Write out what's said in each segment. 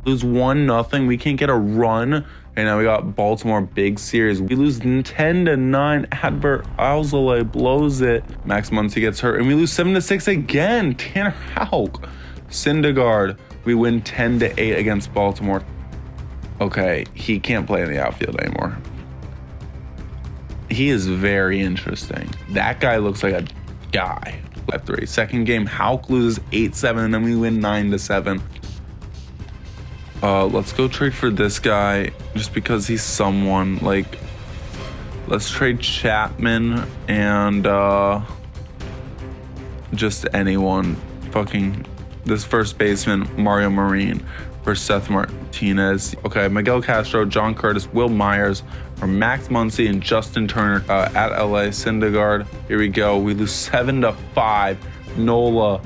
Lose 1-0. We can't get a run. And now we got Baltimore big series. We lose 10-9. Adbert Alzolay blows it. Max Muncy gets hurt. And we lose 7-6 again. Tanner Houck. Syndergaard. We win 10-8 against Baltimore. Okay, he can't play in the outfield anymore. He is very interesting. That guy looks like a guy. 5-3. Second game, Houck loses 8-7, and then we win 9-7. Let's go trade for this guy just because he's someone. Like, let's trade Chapman and just anyone. Fucking this first baseman, Mario Marine, for Seth Martinez. Okay, Miguel Castro, John Curtis, Will Myers, or Max Muncy and Justin Turner at LA. Syndergaard. Here we go. We lose 7-5. Nola.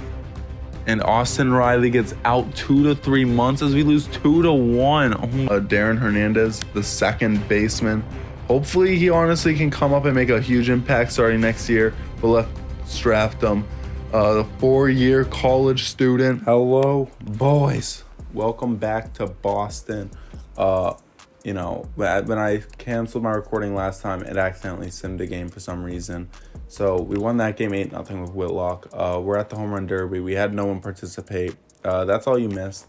And Austin Riley gets out 2 to 3 months as we lose 2-1. Darren Hernandez, the second baseman. Hopefully he honestly can come up and make a huge impact starting next year. But let's draft him. The 4-year college student. Hello, boys. Welcome back to Boston. You know, when I canceled my recording last time, it accidentally simmed a game for some reason. So we won that game 8-0 with Whitlock. We're at the home run derby. We had no one participate. That's all you missed.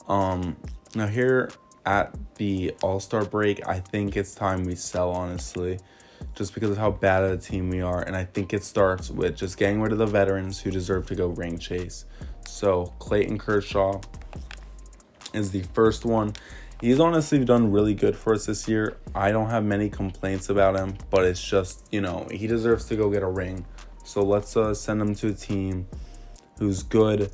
Now here at the All-Star break, I think it's time we sell, honestly, just because of how bad of a team we are. And I think it starts with just getting rid of the veterans who deserve to go ring chase. So Clayton Kershaw is the first one. He's honestly done really good for us this year. I don't have many complaints about him, but it's just, you know, he deserves to go get a ring. So let's send him to a team who's good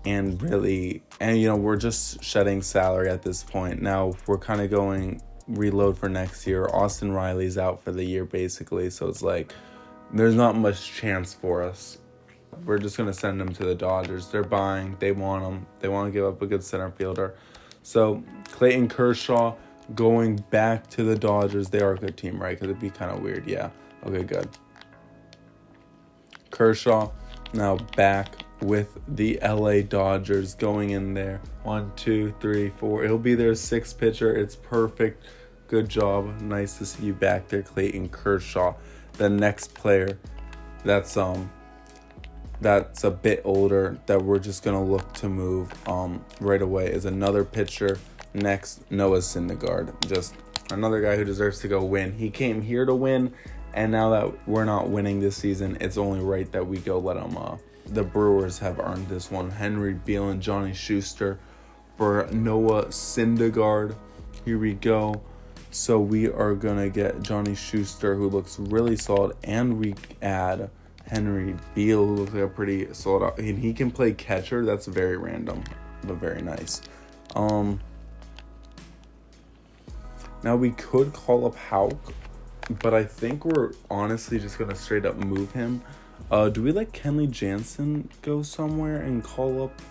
and really, and you know, we're just shedding salary at this point. Now we're kind of going reload for next year. Austin Riley's out for the year basically, so it's like there's not much chance for us. We're just going to send him to the Dodgers. They're buying. They want him. They want to give up a good center fielder. So Clayton Kershaw going back to the Dodgers. They are a good team, right? Because it'd be kind of weird. Yeah. Okay, good. Kershaw now back with the LA Dodgers going in there. 1, 2, 3, 4. He'll be their sixth pitcher. It's perfect. Good job. Nice to see you back there, Clayton Kershaw. The next player that's a bit older that we're just going to look to move right away is another pitcher. Next, Noah Syndergaard. Just another guy who deserves to go win. He came here to win, and now that we're not winning this season, it's only right that we go let him. The Brewers have earned this one. Henry Beal and Johnny Schuster for Noah Syndergaard. Here we go. So we are going to get Johnny Schuster, who looks really solid, and we add Henry Beal, who looks like a pretty solid, and he can play catcher. That's very random, but very nice. Now we could call up Houck, but I think we're honestly just gonna straight up move him. Do we let Kenley Jansen go somewhere and call up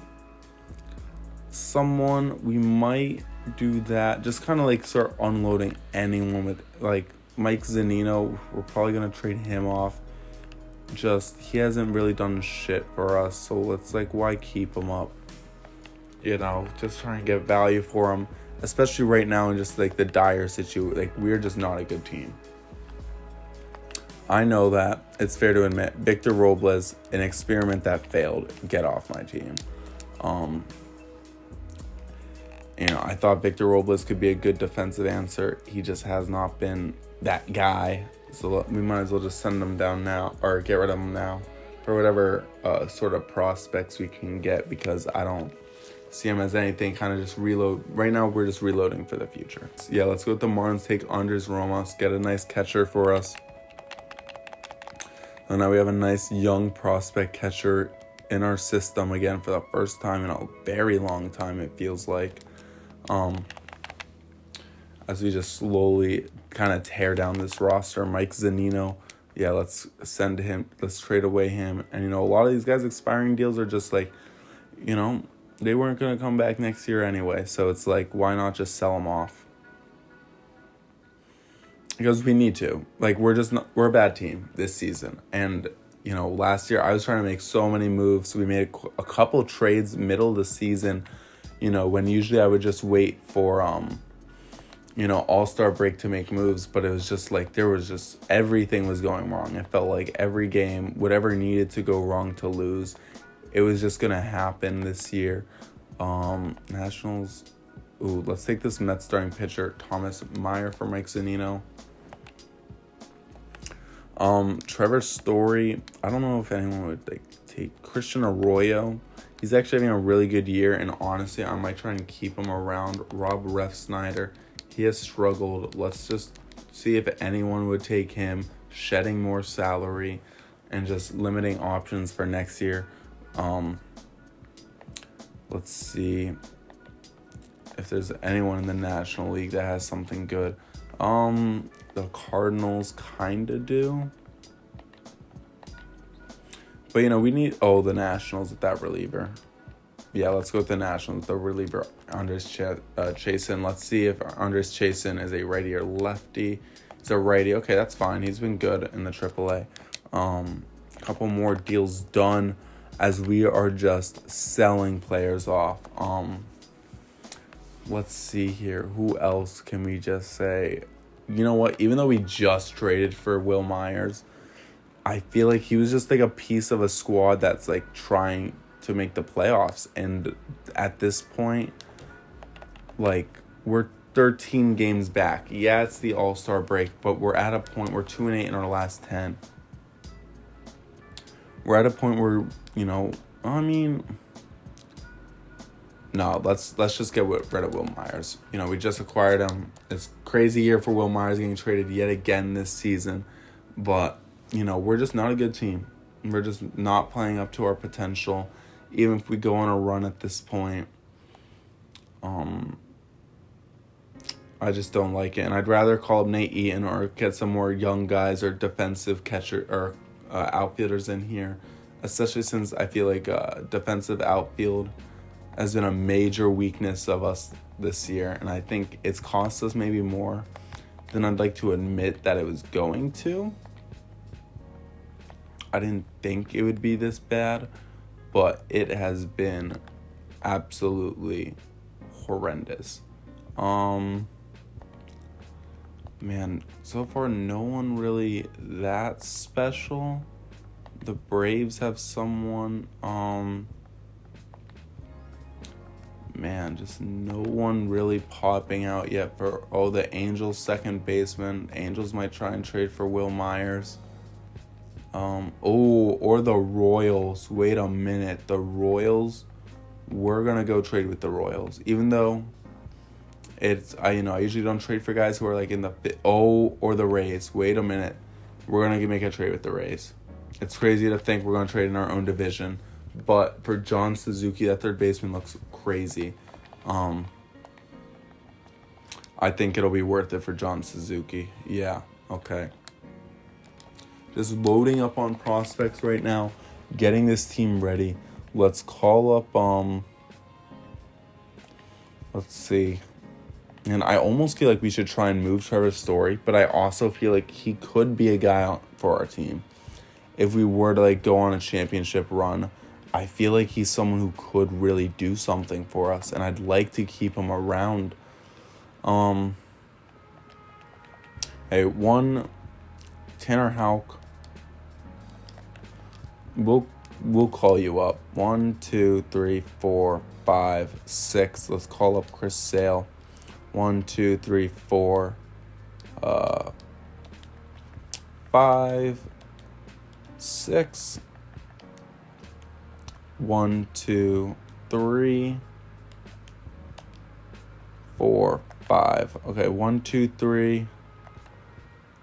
someone? We might do that. Just kind of like start unloading anyone with like Mike Zunino. We're probably gonna trade him off. Just he hasn't really done shit for us, so it's like, why keep him up? You know, just try and get value for him, especially right now in just like the dire situation. Like, we're just not a good team. I know that. It's fair to admit, Victor Robles, an experiment that failed. Get off my team. You know, I thought Victor Robles could be a good defensive answer. He just has not been that guy. So we might as well just send them down now, or get rid of them now, for whatever sort of prospects we can get, because I don't see them as anything. Kind of just reload. Right now, we're just reloading for the future. So yeah, let's go with the Marlins, take Andres Romas, get a nice catcher for us. And now we have a nice young prospect catcher in our system again for the first time in a very long time, it feels like. As we just slowly kind of tear down this roster. Mike Zunino, yeah, let's send him, let's trade away him. And, you know, a lot of these guys' expiring deals are just like, you know, they weren't going to come back next year anyway. So it's like, why not just sell them off? Because we need to. Like, we're a bad team this season. And, you know, last year I was trying to make so many moves. We made a couple trades middle of the season. when usually I would just wait for All-Star break to make moves, but it was just like everything was going wrong. It felt like every game, whatever needed to go wrong to lose, it was just gonna happen this year. Nationals. Ooh, let's take this Mets starting pitcher, Thomas Meyer for Mike Zunino. Trevor Story. I don't know if anyone would take Christian Arroyo. He's actually having a really good year, and honestly, I might try and keep him around. Rob Refsnyder. He has struggled. Let's just see if anyone would take him, shedding more salary and just limiting options for next year. Let's see if there's anyone in the National League that has something good. The Cardinals kind of do. But, we need... Oh, the Nationals with that reliever. Yeah, let's go with the Nationals, the reliever, Andres Chasen. Let's see if Andres Chasen is a righty or lefty. He's a righty. Okay, that's fine. He's been good in the AAA. Couple more deals done as we are just selling players off. Let's see here. Who else can we just say? You know what? Even though we just traded for Will Myers, I feel like he was just like a piece of a squad that's like trying to make the playoffs. And at this point, like, we're 13 games back. Yeah, it's the All-Star break, but we're at a point where 2-8 in our last 10. We're at a point where, no, let's just get rid of Will Myers. We just acquired him. It's a crazy year for Will Myers getting traded yet again this season. But, we're just not a good team. We're just not playing up to our potential. Even if we go on a run at this point, I just don't like it. And I'd rather call up Nate Eaton or get some more young guys or defensive catcher or outfielders in here, especially since I feel like defensive outfield has been a major weakness of us this year, and I think it's cost us maybe more than I'd like to admit that it was going to. I didn't think it would be this bad, but it has been absolutely horrendous. Man, so far no one really that special. The Braves have someone, man, just no one really popping out yet for, the Angels second baseman. Angels might try and trade for Will Myers. Or the Royals. Wait a minute. The Royals, we're going to go trade with the Royals. Even though I usually don't trade for guys who are like in the, or the Rays. Wait a minute. We're going to make a trade with the Rays. It's crazy to think we're going to trade in our own division. But for John Suzuki, that third baseman looks crazy. I think it'll be worth it for John Suzuki. Yeah, okay. Just loading up on prospects right now, getting this team ready. Let's call up, let's see. And I almost feel like we should try and move Trevor Story, but I also feel like he could be a guy for our team. If we were to go on a championship run, I feel like he's someone who could really do something for us, and I'd like to keep him around. Hey, Tanner Houck. We'll call you up. 1, 2, 3, 4, 5, 6. Let's call up Chris Sale. 1, 2, 3, 4, 5, 6. 1, 2, 3, 4, 5. Okay, 1, 2, 3,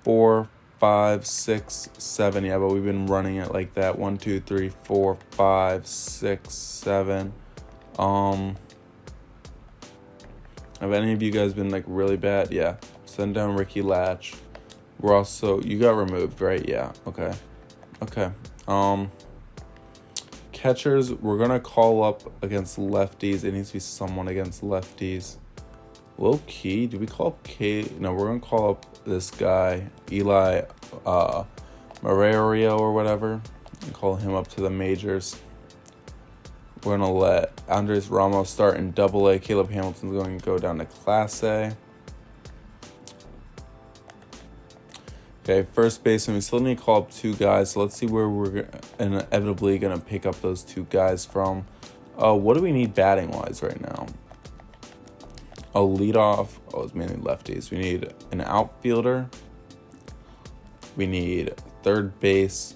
4, 5, 6, 7. Yeah, but we've been running it like that. 1, 2, 3, 4, 5, 6, 7. Have any of you guys been really bad? Yeah. Send down Ricky Latch. We're also, you got removed, right? Yeah. Okay. Catchers, we're gonna call up against lefties. It needs to be someone against lefties. Low key, do we call up K? No, we're gonna call up this guy, Eli Moreira or whatever, and call him up to the majors. We're going to let Andres Ramos start in Double-A. Caleb Hamilton's going to go down to Class A. Okay, first baseman. We still need to call up 2 guys. So let's see where we're inevitably going to pick up those 2 guys from. What do we need batting-wise right now? A leadoff. Oh, it's mainly lefties. We need an outfielder. We need third base.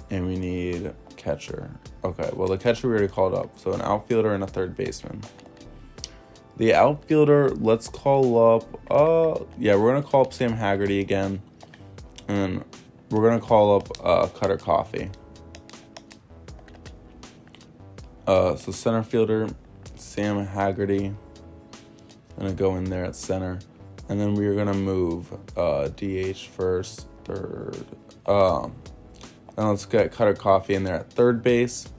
And we need catcher. Okay, well, the catcher we already called up. So an outfielder and a third baseman. The outfielder, let's call up, yeah, we're going to call up Sam Haggerty again. And we're going to call up Cutter Coffee. So center fielder, Sam Haggerty. Going to go in there at center. And then we're going to move DH first, third. And let's get Cutter Coffee in there at third base.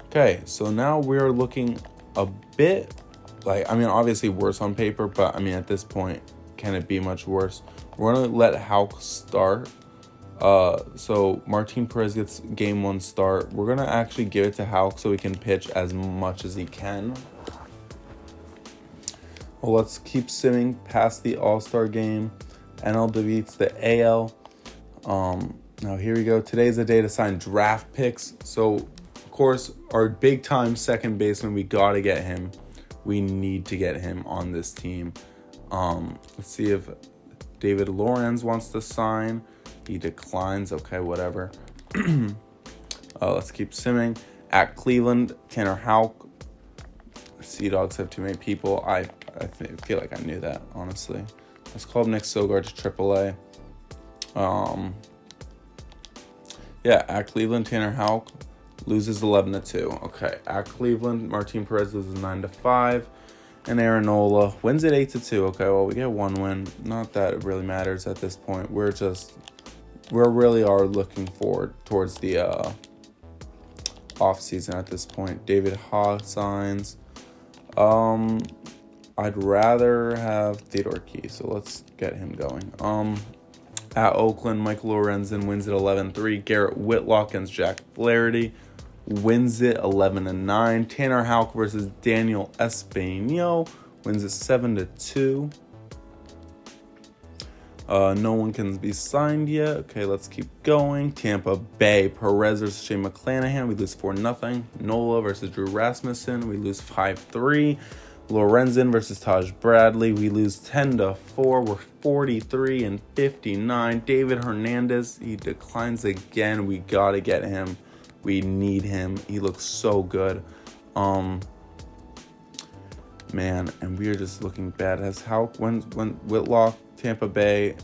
Okay, so now we're looking a bit like, I mean, obviously worse on paper, but I mean, at this point, can it be much worse? We're going to let Houck start. So Martin Perez gets game 1 start. We're going to actually give it to Houck so he can pitch as much as he can. Well, let's keep simming past the All-Star game. NL defeats the AL. Now here we go. Today's the day to sign draft picks. So, of course, our big-time second baseman, we got to get him. We need to get him on this team. Let's see if David Lorenz wants to sign. He declines. Okay, whatever. Let's keep simming. At Cleveland, Tanner Houck. Sea Dogs have too many people. I feel like I knew that, honestly. Let's call up Nick Sogard to AAA. Yeah, at Cleveland, Tanner Houck loses 11-2. Okay, at Cleveland, Martin Perez loses 9-5. And Aaron Nola wins it 8-2. Okay, well, we get 1 win. Not that it really matters at this point. We really are looking forward towards the off season at this point. David Ha signs. I'd rather have Theodore Key, so let's get him going. At Oakland, Michael Lorenzen wins it 11-3. Garrett Whitlock against Jack Flaherty wins it 11-9. Tanner Houck versus Daniel Espino wins it 7-2. No one can be signed yet. Okay, let's keep going. Tampa Bay, Perez versus Shane McClanahan. We lose 4-0. Nola versus Drew Rasmussen. We lose 5-3. Lorenzen versus Taj Bradley. We lose 10-4. We're 43-59. David Hernandez, he declines again. We gotta get him. We need him. He looks so good. Man, and we are just looking bad. As Houck wins, when Whitlock, Tampa Bay,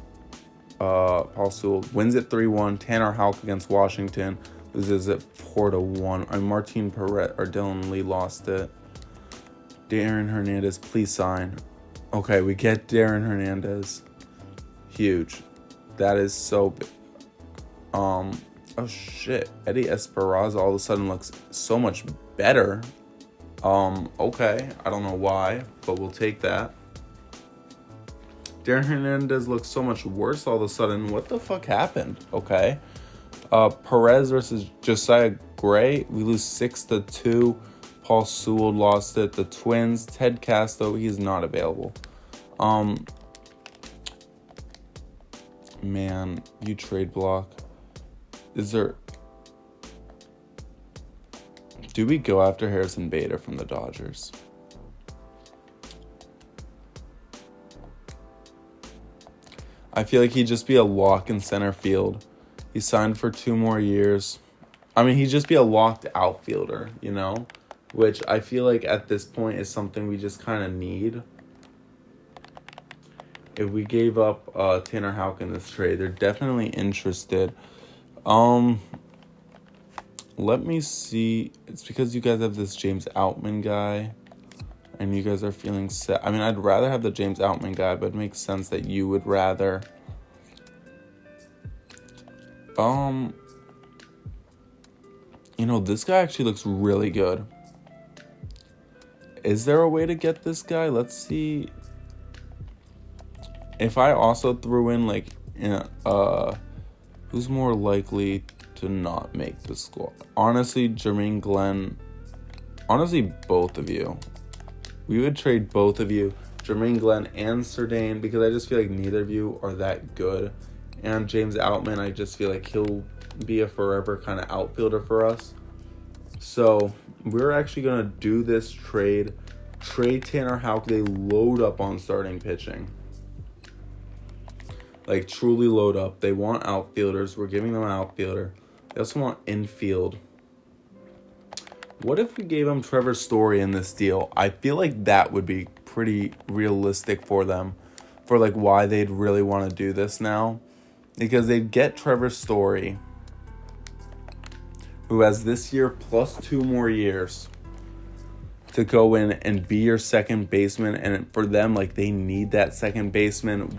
Paul Sewell wins it 3-1. Tanner Houck against Washington loses it 4-1. And Martin Perez or Dylan Lee lost it. Darren Hernandez, please sign. Okay, we get Darren Hernandez. Huge. That is so big. Oh shit. Eddie Esperanza all of a sudden looks so much better. Okay. I don't know why, but we'll take that. Darren Hernandez looks so much worse all of a sudden. What the fuck happened? Okay. Perez versus Josiah Gray. We lose 6-2. Paul Sewell lost it. The Twins. Ted Casto, he's not available. Man, you trade block. Is there... Do we go after Harrison Bader from the Dodgers? I feel like he'd just be a lock in center field. He signed for 2 more years. I mean, he'd just be a locked outfielder, you know? Which I feel like at this point is something we just kind of need. If we gave up Tanner Houck in this trade, they're definitely interested. Let me see. It's because you guys have this James Outman guy. And you guys are feeling set. I mean, I'd rather have the James Outman guy, but it makes sense that you would rather. You know, this guy actually looks really good. Is there a way to get this guy? Let's see. If I also threw in, like, who's more likely to not make the squad. Honestly, Jermaine Glenn, honestly, both of you. We would trade both of you, Jermaine Glenn and Serdane, because I just feel like neither of you are that good. And James Outman, I just feel like he'll be a forever kind of outfielder for us. So we're actually going to do this trade. Trade Tanner Houck. They load up on starting pitching. Like, truly load up. They want outfielders. We're giving them an outfielder. They also want infield. What if we gave them Trevor Story in this deal? I feel like that would be pretty realistic for them. For, like, why they'd really want to do this now. Because they'd get Trevor Story, who has this year plus 2 more years to go in and be your second baseman. And for them, like, they need that second baseman.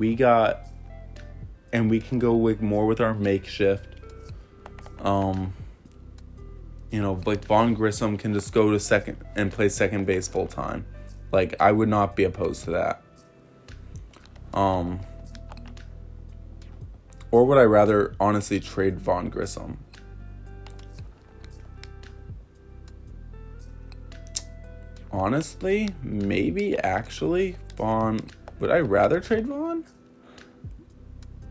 And we can go like more with our makeshift. Like Vaughn Grissom can just go to second and play second base full time. Like, I would not be opposed to that. Or would I rather honestly trade Vaughn Grissom? Honestly, maybe actually Vaughn. Would I rather trade Vaughn?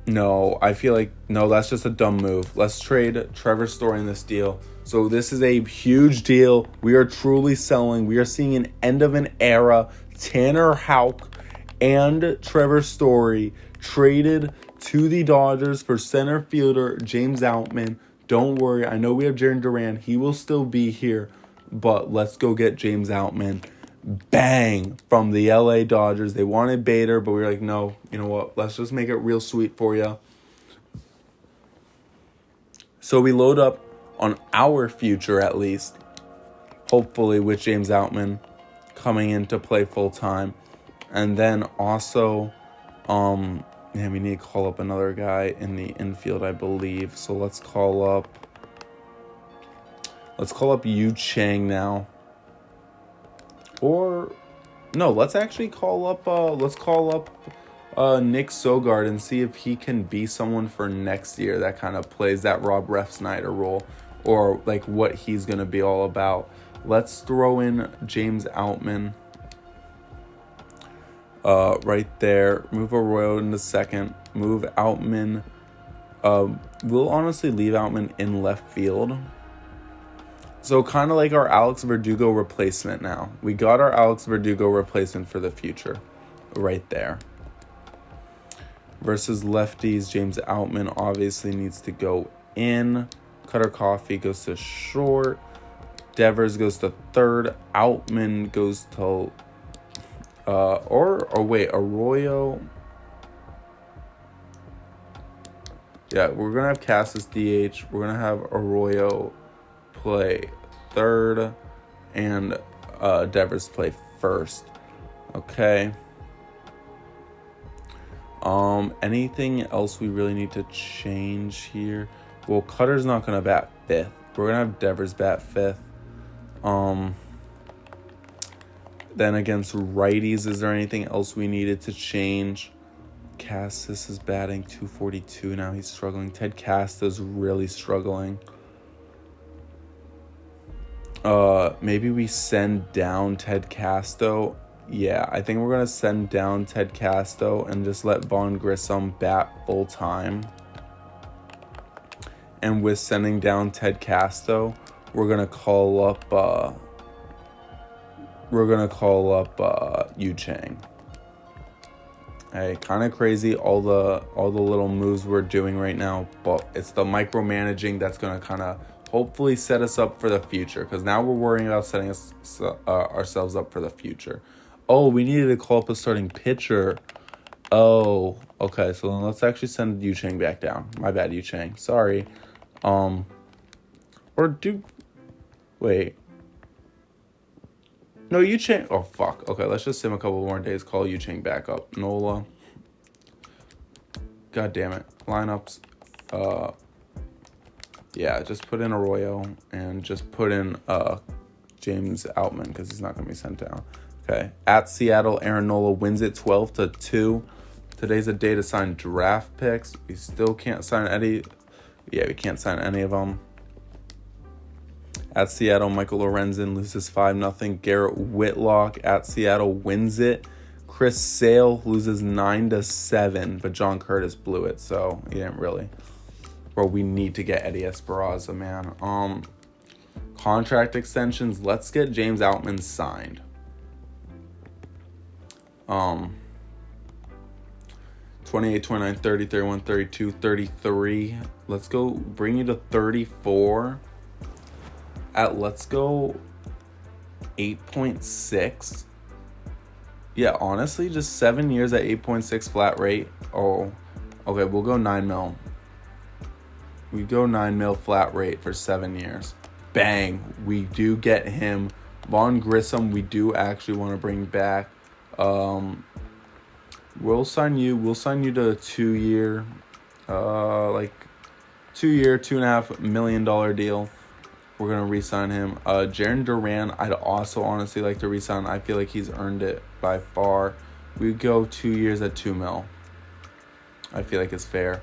No, I feel like, no, that's just a dumb move. Let's trade Trevor Story in this deal. So this is a huge deal. We are truly selling. We are seeing an end of an era. Tanner Houck and Trevor Story traded to the Dodgers for center fielder James Outman. Don't worry. I know we have Jarren Duran. He will still be here. But let's go get James Outman. Bang, from the LA Dodgers. They wanted Bader, but we were like, no, you know what? Let's just make it real sweet for you. So we load up on our future, at least, hopefully with James Outman coming in to play full time. And then also, we need to call up another guy in the infield, I believe. So let's call up Yu Chang now. Or no, let's actually call up Nick Sogard and see if he can be someone for next year that kind of plays that Rob Refsnyder role, or like what he's gonna be all about. Let's throw in James Outman right there. Move Arroyo into second. Move Outman. We'll honestly leave Outman in left field. So kind of like our Alex Verdugo replacement now. We got our Alex Verdugo replacement for the future right there. Versus lefties, James Outman obviously needs to go in. Cutter Coffee goes to short. Devers goes to third. Outman goes to... Arroyo... Yeah, we're going to have Cassis DH. We're going to have Arroyo play third, and Devers play first. Okay. Anything else we really need to change here? Well, Cutter's not gonna bat fifth. We're gonna have Devers bat fifth. Then against righties, is there anything else we needed to change? Cassis is batting 242 now. He's struggling. Ted Casta's really struggling. Maybe we send down Ted Casto. Yeah, I think we're going to send down Ted Casto and just let Vaughn Grissom bat full time. And with sending down Ted Casto, we're going to call up Yu Chang. Hey, kind of crazy all the little moves we're doing right now, but it's the micromanaging that's going to kind of hopefully set us up for the future, because now we're worrying about setting ourselves up for the future. Oh, we needed to call up a starting pitcher. Oh, okay. So then let's actually send Yu Chang back down. My bad, Yu Chang. Sorry. Wait. No, Yu Chang. Oh, fuck. Okay, let's just sim a couple more days. Call Yu Chang back up. Nola. God damn it. Lineups. Yeah, just put in Arroyo and just put in James Outman because he's not going to be sent down. Okay. At Seattle, Aaron Nola wins it 12-2. Today's a day to sign draft picks. We still can't sign Eddie Yeah, we can't sign any of them. At Seattle, Michael Lorenzen loses 5-0. Garrett Whitlock at Seattle wins it. Chris Sale loses 9-7, but John Curtis blew it, so he didn't really. Bro, we need to get Eddie Esperanza, man. Contract extensions. Let's get James Outman signed. 28, 29, 30, 31, 32, 33. Let's go bring you to 34 at, let's go 8.6. Yeah, honestly, just 7 years at 8.6 flat rate. Oh, okay, we'll go 9 mil. We go 9 mil flat rate for 7 years. Bang, we do get him. Vaughn Grissom, we do actually want to bring back. We'll sign you to a 2-year, $2.5 million deal. We're going to re-sign him. Jarren Duran, I'd also honestly like to re-sign. I feel like he's earned it by far. We go 2 years at $2 million. I feel like it's fair.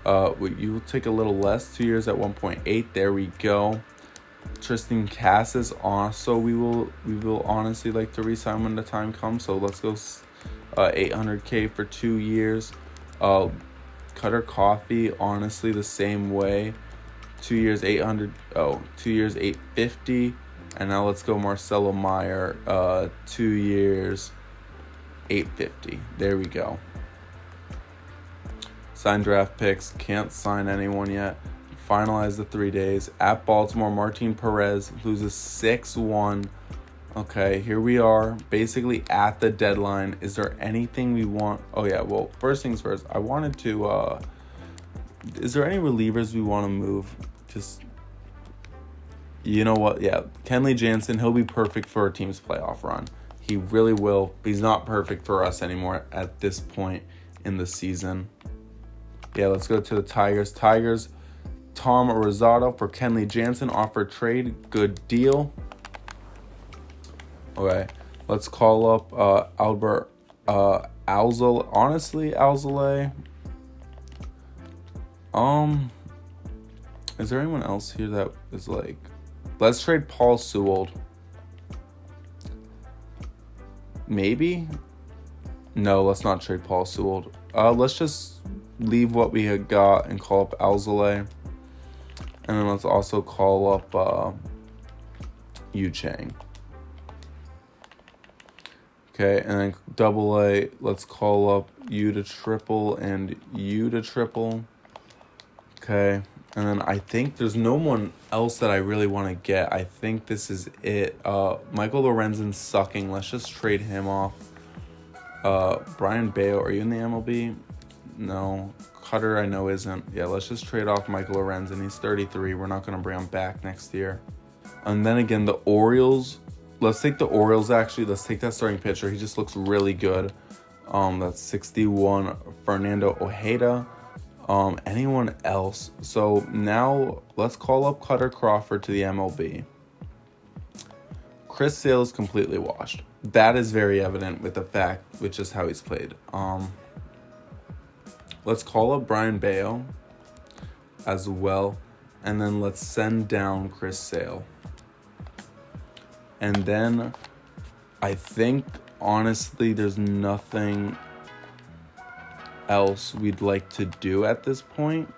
You will take a little less, 2 years at 1.8. There we go. Tristan Cassis also we will honestly like to re-sign when the time comes. So let's go $800K for 2 years. Cutter Coffee, honestly the same way. 2 years 800. 2 years 850. And now let's go Marcelo Meyer. 2 years 850. There we go. Sign draft picks. Can't sign anyone yet. Finalize the 3 days. At Baltimore, Martin Perez loses 6-1. Okay, here we are, basically at the deadline. Is there anything we want? Oh yeah, well, first things first. I wanted to. Is there any relievers we want to move? Just, you know what? Yeah, Kenley Jansen. He'll be perfect for our team's playoff run. He really will. But he's not perfect for us anymore at this point in the season. Yeah, let's go to the Tigers. Tigers. Tom Rosado for Kenley Jansen. Offer trade. Good deal. Okay. Let's call up Albert Alzolay. Honestly, Alzolay. Is there anyone else here that is like... Let's trade Paul Sewell. Maybe? No, let's not trade Paul Sewell. Let's just leave what we had got and call up Alzolay. And then let's also call up Yu Chang. Okay, and then double A, let's call up U to triple and U to triple. Okay, and then I think there's no one else that I really want to get. I think this is it. Michael Lorenzen's sucking. Let's just trade him off. Brian Bayo, are you in the MLB? No. Cutter, I know isn't. Yeah, let's just trade off Michael Lorenzen. He's 33. We're not going to bring him back next year. And then again, the Orioles. Let's take the Orioles, actually. Let's take that starting pitcher. He just looks really good. That's 61. Fernando Ojeda. Anyone else? So now let's call up Cutter Crawford to the MLB. Chris Sale is completely washed. That is very evident with the fact, with just how he's played. Let's call up Brian Bayo as well. And then let's send down Chris Sale. And then I think, honestly, there's nothing else we'd like to do at this point.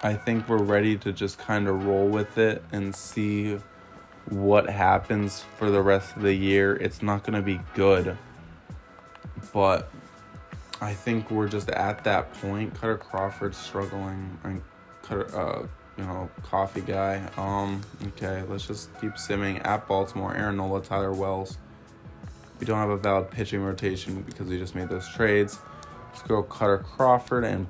I think we're ready to just kind of roll with it and see what happens for the rest of the year. It's not going to be good, but I think we're just at that point. Cutter Crawford struggling. Coffee guy. Okay, let's just keep simming. At Baltimore, Aaron Nola, Tyler Wells. We don't have a valid pitching rotation because we just made those trades. Let's go Cutter Crawford and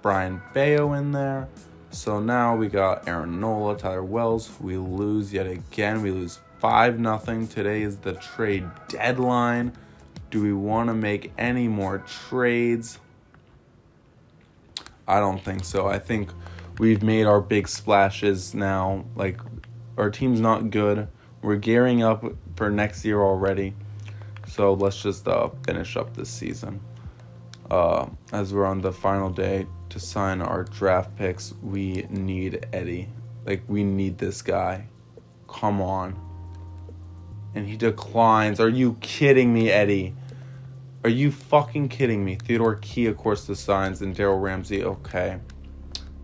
Brian Bayo in there. So now we got Aaron Nola, Tyler Wells. We lose yet again. We lose 5-0. Today is the trade deadline. Do we want to make any more trades? I don't think so. I think we've made our big splashes now. Like, our team's not good. We're gearing up for next year already. So let's just finish up this season. As we're on the final day to to sign our draft picks, we need Eddie. Like, we need this guy. Come on. And he declines. Are you kidding me, Eddie? Are you fucking kidding me? Theodore Key, of course, the signs, and Daryl Ramsey. Okay.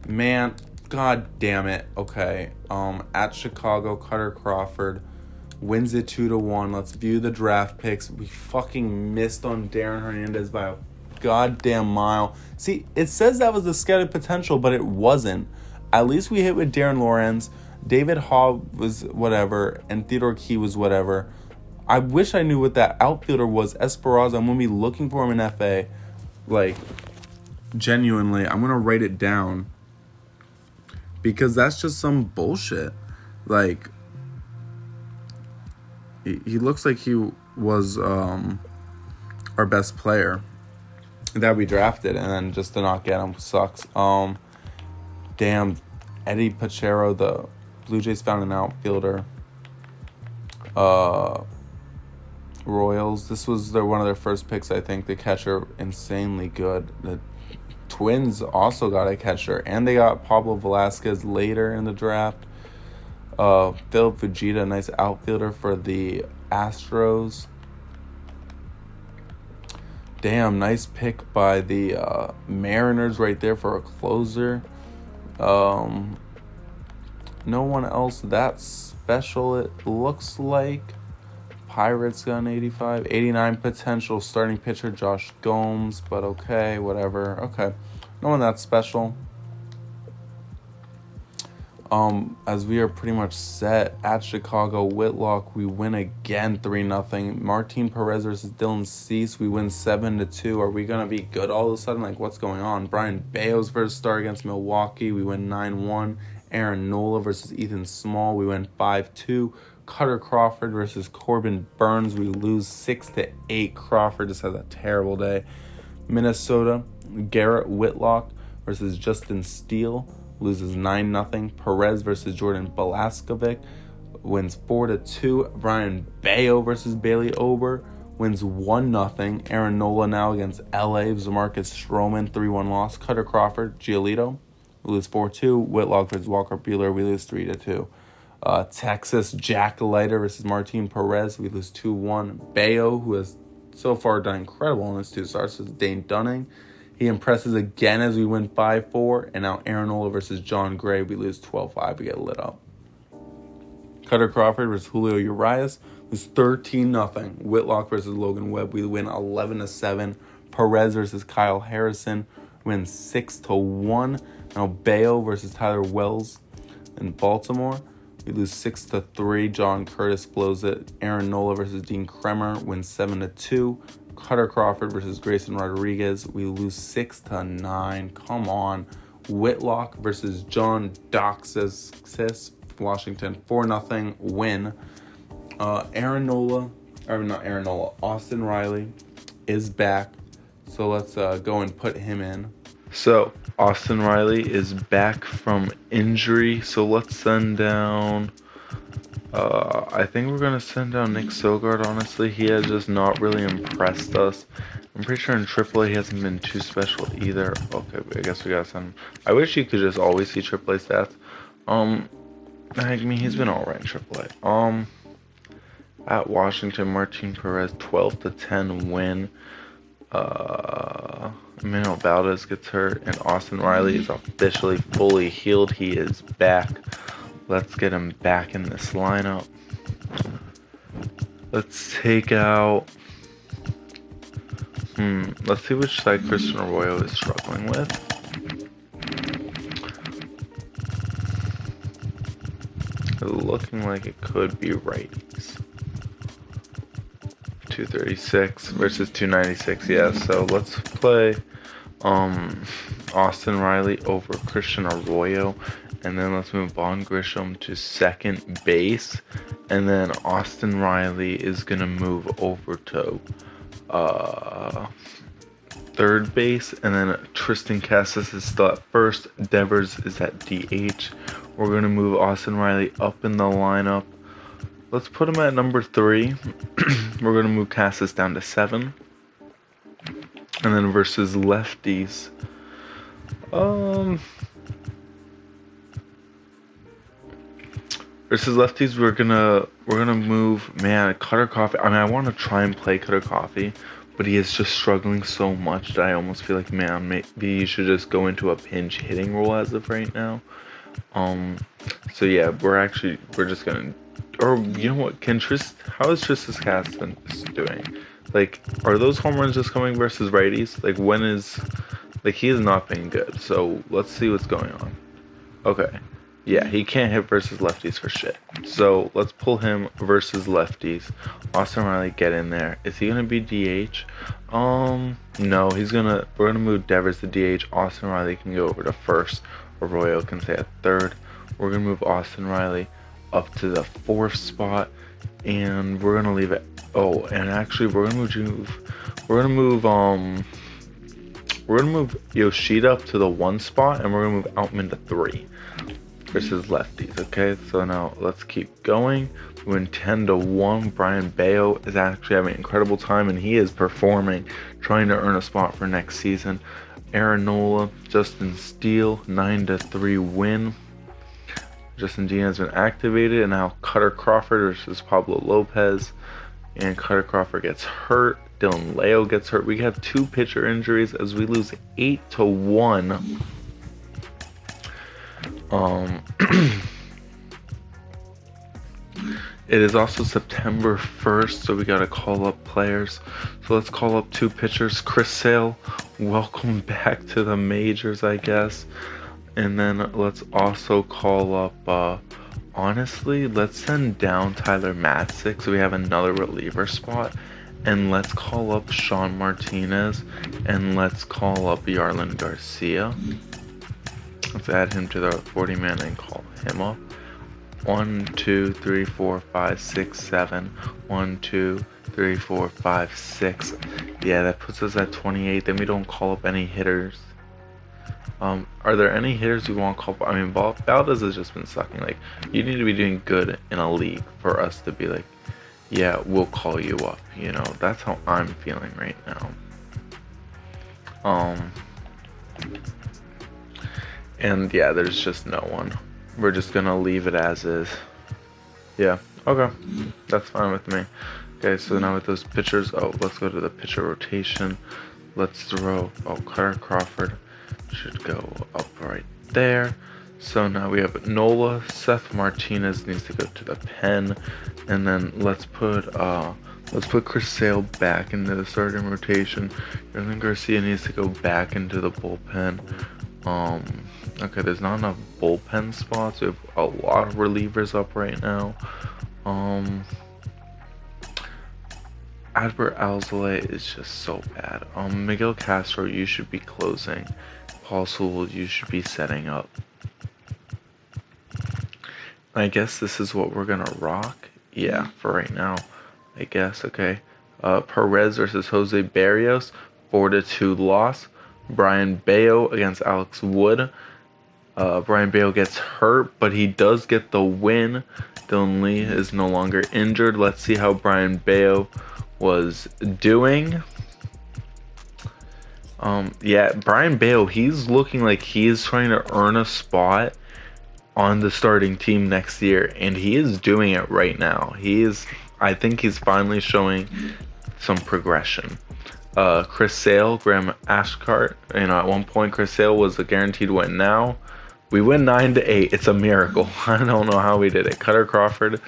Man, god damn it. Okay. At Chicago, Cutter Crawford wins it 2-1. Let's view the draft picks. We fucking missed on Darren Hernandez by a goddamn mile. See, it says that was the scouted potential, but it wasn't. At least we hit with Darren Lorenz. David Haw was whatever, and Theodore Key was whatever. I wish I knew what that outfielder was. Esperanza. I'm going to be looking for him in FA. Like, genuinely, I'm going to write it down. Because that's just some bullshit. Like, he looks like he was our best player that we drafted. And then just to not get him sucks. Damn, Eddie Pachero, the Blue Jays found an outfielder. Royals. This was one of their first picks, I think. The catcher, insanely good. The Twins also got a catcher, and they got Pablo Velasquez later in the draft. Phil Fujita, a nice outfielder for the Astros. Damn, nice pick by the Mariners right there for a closer. No one else that special, it looks like. Pirates got an 85. 89 potential starting pitcher Josh Gomes, but okay, whatever. Okay. No one that special. As we are pretty much set at Chicago, Whitlock, we win again 3-0. Martin Perez versus Dylan Cease, we win 7-2. Are we gonna be good all of a sudden? Like, what's going on? Brian Bayo's first start against Milwaukee, we win 9-1. Aaron Nola versus Ethan Small, we win 5-2. Cutter Crawford versus Corbin Burns, we lose 6-8. Crawford just has a terrible day. Minnesota, Garrett Whitlock versus Justin Steele, loses 9-0. Perez versus Jordan Balaskovic wins 4-2. Brian Bayo versus Bailey Ober wins 1-0. Aaron Nola now against LA. Zamarcus Stroman, 3-1 loss. Cutter Crawford, Giolito, we lose 4-2. Whitlock versus Walker Buehler, we lose 3-2. Texas, Jack Leiter versus Martin Perez, we lose 2-1. Bayo, who has so far done incredible in his 2 starts, is Dane Dunning. He impresses again as we win 5-4. And now Aaron Nola versus John Gray, we lose 12-5. We get lit up. Cutter Crawford versus Julio Urias, lose 13-0. Whitlock versus Logan Webb, we win 11-7. Perez versus Kyle Harrison, win 6-1. Now Bayo versus Tyler Wells in Baltimore, we lose 6-3. John Curtis blows it. Aaron Nola versus Dean Kremer wins 7-2. Cutter Crawford versus Grayson Rodriguez, we lose 6-9. Come on. Whitlock versus John Doxis, Washington, 4-0 win. Austin Riley is back. So let's go and put him in. So Austin Riley is back from injury. So let's send down. I think we're going to send down Nick Sogard, honestly. He has just not really impressed us. I'm pretty sure in AAA he hasn't been too special either. Okay, I guess we got to send him. I wish you could just always see AAA stats. I mean, he's been alright in AAA. At Washington, Martin Perez, 12-10 win. Emmanuel Valdez gets hurt, and Austin Riley is officially fully healed. He is back. Let's get him back in this lineup. Let's take out... Let's see which side Christian Arroyo is struggling with. Looking like it could be righties. 236 versus 296. Yeah, so let's play Austin Riley over Christian Arroyo. And then let's move Vaughn Grisham to second base. And then Austin Riley is going to move over to third base. And then Tristan Casas is still at first. Devers is at DH. We're going to move Austin Riley up in the lineup. Let's put him at number 3. We're going to move Casas down to 7. And then versus lefties, Versus lefties, we're gonna move. Man, Cutter Coffee. I mean, I want to try and play Cutter Coffee, but he is just struggling so much that I almost feel like, man, maybe you should just go into a pinch hitting role as of right now. So yeah, we're just gonna, or you know what? How is Tris's cast doing? Like, are those home runs just coming versus righties? Like he has not been good. So let's see what's going on. Okay. Yeah, he can't hit versus lefties for shit. So let's pull him versus lefties. Austin Riley, get in there. Is he gonna be DH? No, we're gonna move Devers to DH. Austin Riley can go over to first. Arroyo can stay at third. We're gonna move Austin Riley up to the fourth spot, and we're gonna leave it. Oh, and actually, we're gonna move Yoshida up to the one spot, and we're gonna move Outman to 3 versus lefties. Okay, so now let's keep going. We win 10-1. Brian Bayo is actually having an incredible time, and he is performing, trying to earn a spot for next season. Aaron Nola, Justin Steele, 9-3 win. Justin Dean has been activated, and now Cutter Crawford versus Pablo Lopez. And Cutter Crawford gets hurt. Dylan Leo gets hurt. We have 2 pitcher injuries as we lose 8-1. It is also September 1st, so we gotta call up players. So let's call up 2 pitchers. Chris Sale, welcome back to the majors, I guess. And then let's also call up, honestly, let's send down Tyler Matzik so we have another reliever spot. And let's call up Sean Martinez, and let's call up Yarlin Garcia. Let's add him to the 40-man and call him up. 1, 2, 3, 4, 5, 6, 7. 1, 2, 3, 4, 5, 6. Yeah, that puts us at 28. Then we don't call up any hitters. Are there any hitters you want to call up? I mean, Valdez has just been sucking. Like, you need to be doing good in a league for us to be like, yeah, we'll call you up. You know, that's how I'm feeling right now. And yeah, there's just no one. We're just gonna leave it as is. Yeah, okay, that's fine with me. Okay, so now with those pitchers, let's go to the pitcher rotation. Let's throw, Cutter Crawford should go up right there. So now we have Nola. Seth Martinez needs to go to the pen, and then let's put Chris Sale back into the starting rotation. Yarlin Garcia needs to go back into the bullpen. Okay, there's not enough bullpen spots. We have a lot of relievers up right now. Adbert Alzolay is just so bad. Miguel Castro, you should be closing. Paul Sewell, you should be setting up. I guess this is what we're gonna rock. Yeah, for right now, I guess. Okay. Perez versus Jose Barrios, 4-2 loss. Brian Bayo against Alex Wood. Brian Bayo gets hurt, but he does get the win. Dylan Lee is no longer injured. Let's see how Brian Bayo was doing. Yeah, Brian Bayo, he's looking like he's trying to earn a spot on the starting team next year, and he is doing it right now. I think he's finally showing some progression. Chris Sale, Graham Ashcart, at one point Chris Sale was a guaranteed win. Now we win 9-8. It's a miracle. I don't know how we did it. Cutter Crawford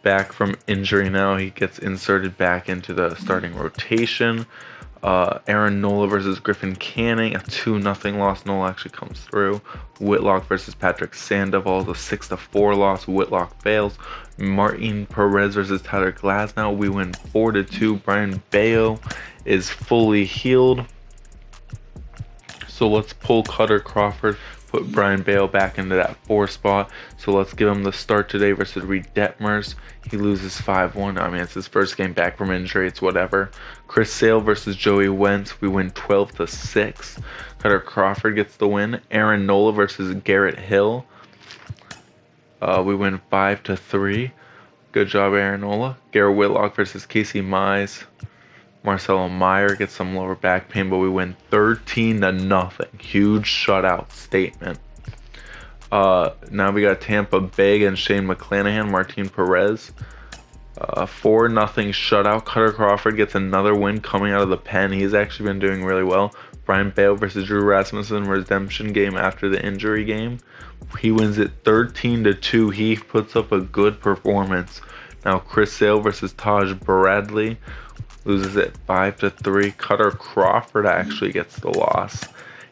back from injury now. He gets inserted back into the starting rotation. Aaron Nola versus Griffin Canning, a 2-0 loss. Nola actually comes through. Whitlock versus Patrick Sandoval, a 6-4 loss. Whitlock fails. Martin Perez versus Tyler Glasnow. We win 4-2. Brian Bayo is fully healed. So let's pull Cutter Crawford, put Brian Bayo back into that 4 spot. So let's give him the start today versus Reed Detmers. He loses 5-1. I mean, it's his first game back from injury. It's whatever. Chris Sale versus Joey Wentz. We win 12-6. Cutter Crawford gets the win. Aaron Nola versus Garrett Hill. We win 5-3. Good job, Aaron Nola. Garrett Whitlock versus Casey Mize. Marcelo Meyer gets some lower back pain, but we win 13-0. Huge shutout statement. Now we got Tampa Bay and Shane McClanahan, Martin Perez. 4-0 shutout. Cutter Crawford gets another win coming out of the pen. He's actually been doing really well. Brian Bale versus Drew Rasmussen, redemption game after the injury game. He wins it 13-2. He puts up a good performance. Now Chris Sale versus Taj Bradley loses it 5-3. Cutter Crawford actually gets the loss.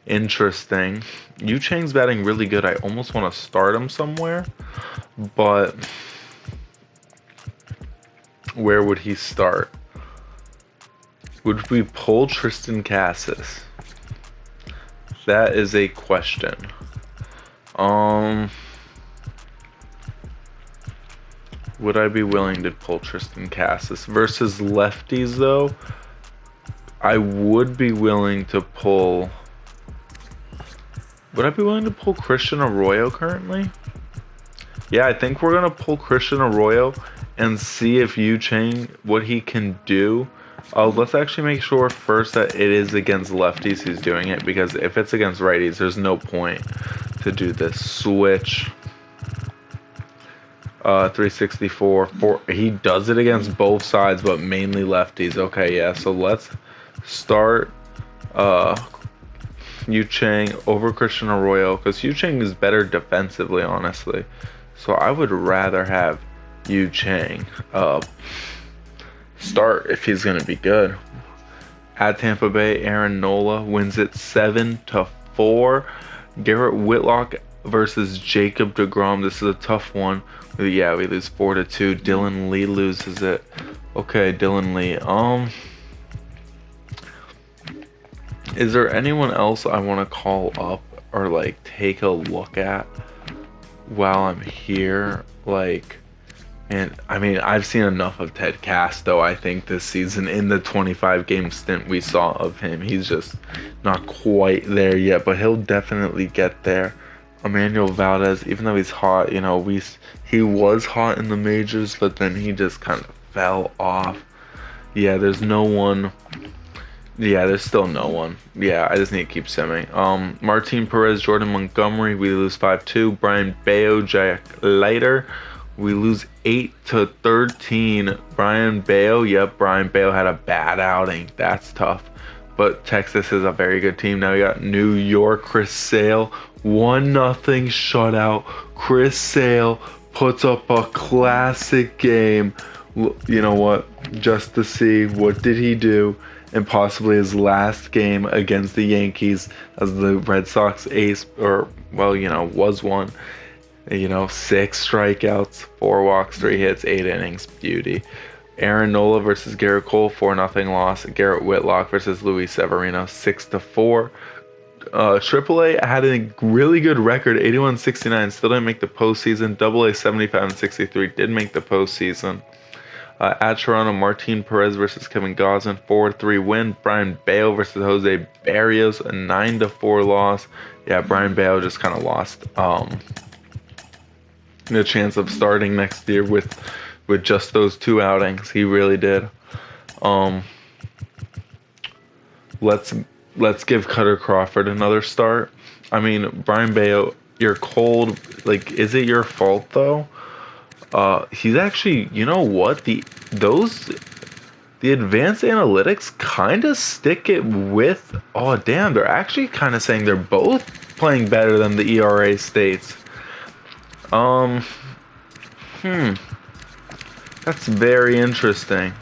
Interesting. Yu Chang's batting really good. I almost want to start him somewhere, but where would he start? Would we pull Tristan Cassis? That is a question. Would I be willing to pull Tristan Cassis versus lefties though? I would be willing to pull. Would I be willing to pull Christian Arroyo currently? Yeah, I think we're gonna pull Christian Arroyo and see if Yu Chang, what he can do. Let's actually make sure first that it is against lefties he's doing it, because if it's against righties, there's no point to do this switch. 364. He does it against both sides, but mainly lefties. Okay, yeah. So let's start Yu Chang over Christian Arroyo, because Yu Chang is better defensively, honestly. So I would rather have Yu Chang start if he's gonna be good. At Tampa Bay, Aaron Nola wins it 7-4. Garrett Whitlock versus Jacob deGrom. This is a tough one. Yeah, we lose 4-2. Dylan Lee loses it. Okay, Dylan Lee. Is there anyone else I want to call up or like take a look at while I'm here? Like, and I mean, I've seen enough of Ted Casto, I think, this season. In the 25-game stint we saw of him, he's just not quite there yet, but he'll definitely get there. Emmanuel Valdez, even though he's hot, you know, he was hot in the majors, but then he just kind of fell off. Yeah, there's no one. Yeah, there's still no one. Yeah, I just need to keep simming. Martin Perez, Jordan Montgomery, we lose 5-2. Brian Bayo, Jack Leiter, we lose 8-13. Brian Bayo, yep, Brian Bayo had a bad outing. That's tough. But Texas is a very good team. Now we got New York, Chris Sale, 1-0 shutout. Chris Sale puts up a classic game. You know what? Just to see what did he do, and possibly his last game against the Yankees as the Red Sox ace, or well, you know, was one. You know, 6 strikeouts, 4 walks, 3 hits, 8 innings, beauty. Aaron Nola versus Garrett Cole, 4-0 loss. Garrett Whitlock versus Luis Severino, 6-4. AAA had a really good record, 81-69, still didn't make the postseason. AA 75-63 did make the postseason. At Toronto, Martin Perez versus Kevin Gausman, 4-3 win. Brian Bayo versus Jose Barrios, a 9-4 loss. Yeah, Brian Bayo just kind of lost the chance of starting next year with just those 2 outings. He really did. Let's give Cutter Crawford another start. I mean, Brian Bayo, you're cold. Like, is it your fault though? He's actually, you know what? The advanced analytics kind of stick it with. Oh damn, they're actually kind of saying they're both playing better than the ERA states. That's very interesting.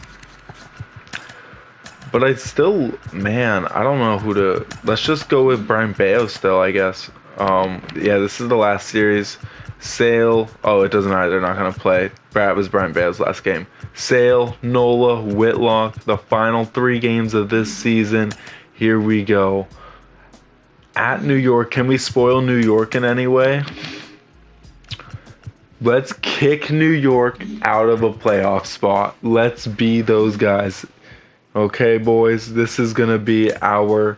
But I still, man, I don't know who to. Let's just go with Brian Bayo still, I guess. Yeah, this is the last series. Sale. Oh, it doesn't matter. They're not gonna play. That was Brian Bayo's last game. Sale, Nola, Whitlock. The final 3 games of this season. Here we go. At New York. Can we spoil New York in any way? Let's kick New York out of a playoff spot. Let's be those guys. Okay, boys. This is gonna be our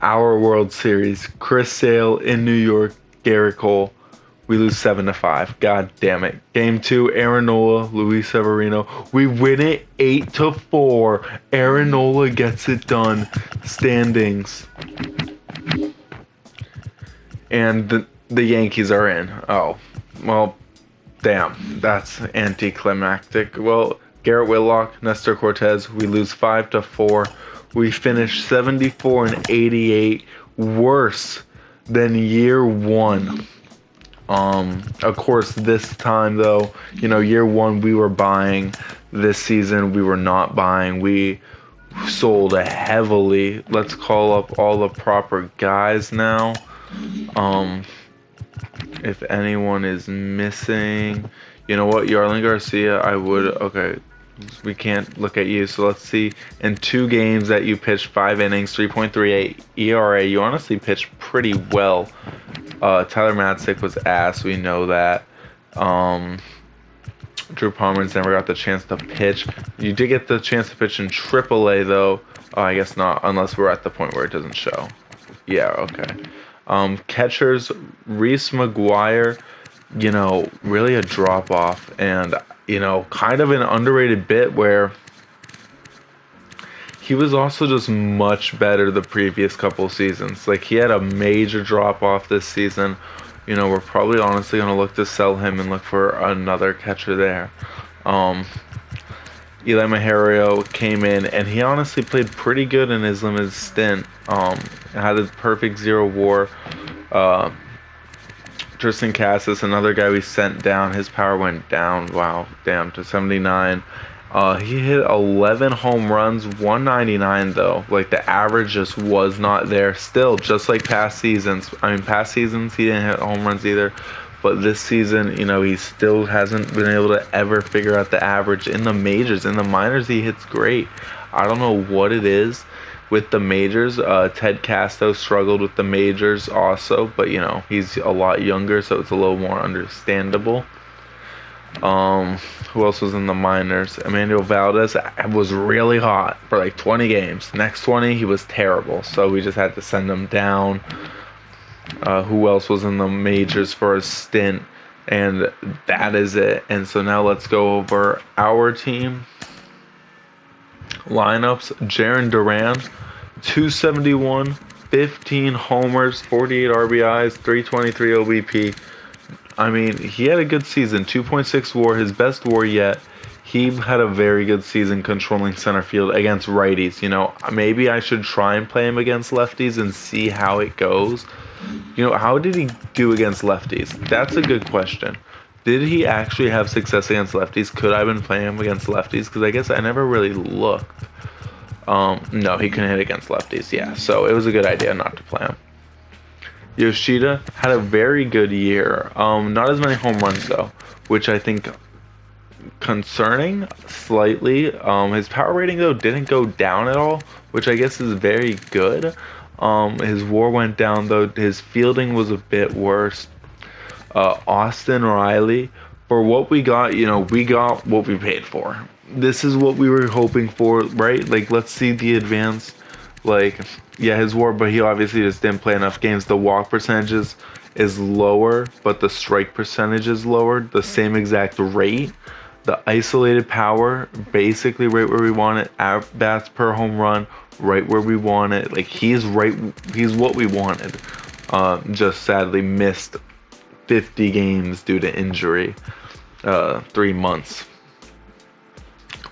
World Series. Chris Sale in New York. Garrett Cole. We lose 7-5. God damn it. Game 2, Aaron Nola, Luis Severino. We win it 8-4. Aaron Nola gets it done. Standings. And the Yankees are in. Oh, well, damn. That's anticlimactic. Well, Garrett Whitlock, Nestor Cortez. We lose 5-4. We finish 74-88. Worse than year 1. Of course, this time though, year 1 we were buying. This season we were not buying. We sold heavily. Let's call up all the proper guys now. If anyone is missing, you know what, Yarlin Garcia, okay, we can't look at you, so let's see. In 2 games that you pitched 5 innings, 3.38 ERA, you honestly pitched pretty well. Tyler Matzik was ass, we know that. Drew Pomeranz never got the chance to pitch. You did get the chance to pitch in AAA though. Oh, I guess not, unless we're at the point where it doesn't show. Yeah, okay. Catchers, Reese McGuire, really a drop off, and kind of an underrated bit where he was also just much better the previous couple seasons. Like, he had a major drop off this season. We're probably honestly going to look to sell him and look for another catcher there. Eli Mahario came in, and he honestly played pretty good in his limited stint. Had a perfect 0 WAR. Tristan Cassis, another guy we sent down, his power went down. Wow, damn, to 79. He hit 11 home runs, 199 though. Like, the average just was not there. Still, just like past seasons. Past seasons he didn't hit home runs either. But this season, he still hasn't been able to ever figure out the average in the majors. In the minors, he hits great. I don't know what it is with the majors. Ted Casto struggled with the majors also, but he's a lot younger, so it's a little more understandable. Who else was in the minors? Emmanuel Valdez was really hot for like 20 games. Next 20, he was terrible, so we just had to send him down. Who else was in the majors for a stint? And that is it. And so now let's go over our team lineups. Jarren Duran, 271, 15 homers, 48 RBIs, 323 OBP. He had a good season. 2.6 WAR, his best WAR yet. He had a very good season controlling center field against righties. Maybe I should try and play him against lefties and see how it goes. How did he do against lefties? That's a good question. Did he actually have success against lefties? Could I have been playing him against lefties? Because I guess I never really looked. No, he couldn't hit against lefties. Yeah, so it was a good idea not to play him. Yoshida had a very good year. Not as many home runs though, which I think concerning slightly. His power rating though didn't go down at all, which I guess is very good. His WAR went down though. His fielding was a bit worse. Austin Riley, for what we got, we got what we paid for. This is what we were hoping for, right? Like, let's see the advance. Like, yeah, his WAR, but he obviously just didn't play enough games. The walk percentages is lower, but the strike percentage is lower. The same exact rate. The isolated power, basically right where we want it. At-bats per home run, right where we want it. Like, he's what we wanted. Just sadly missed 50 games due to injury. 3 months.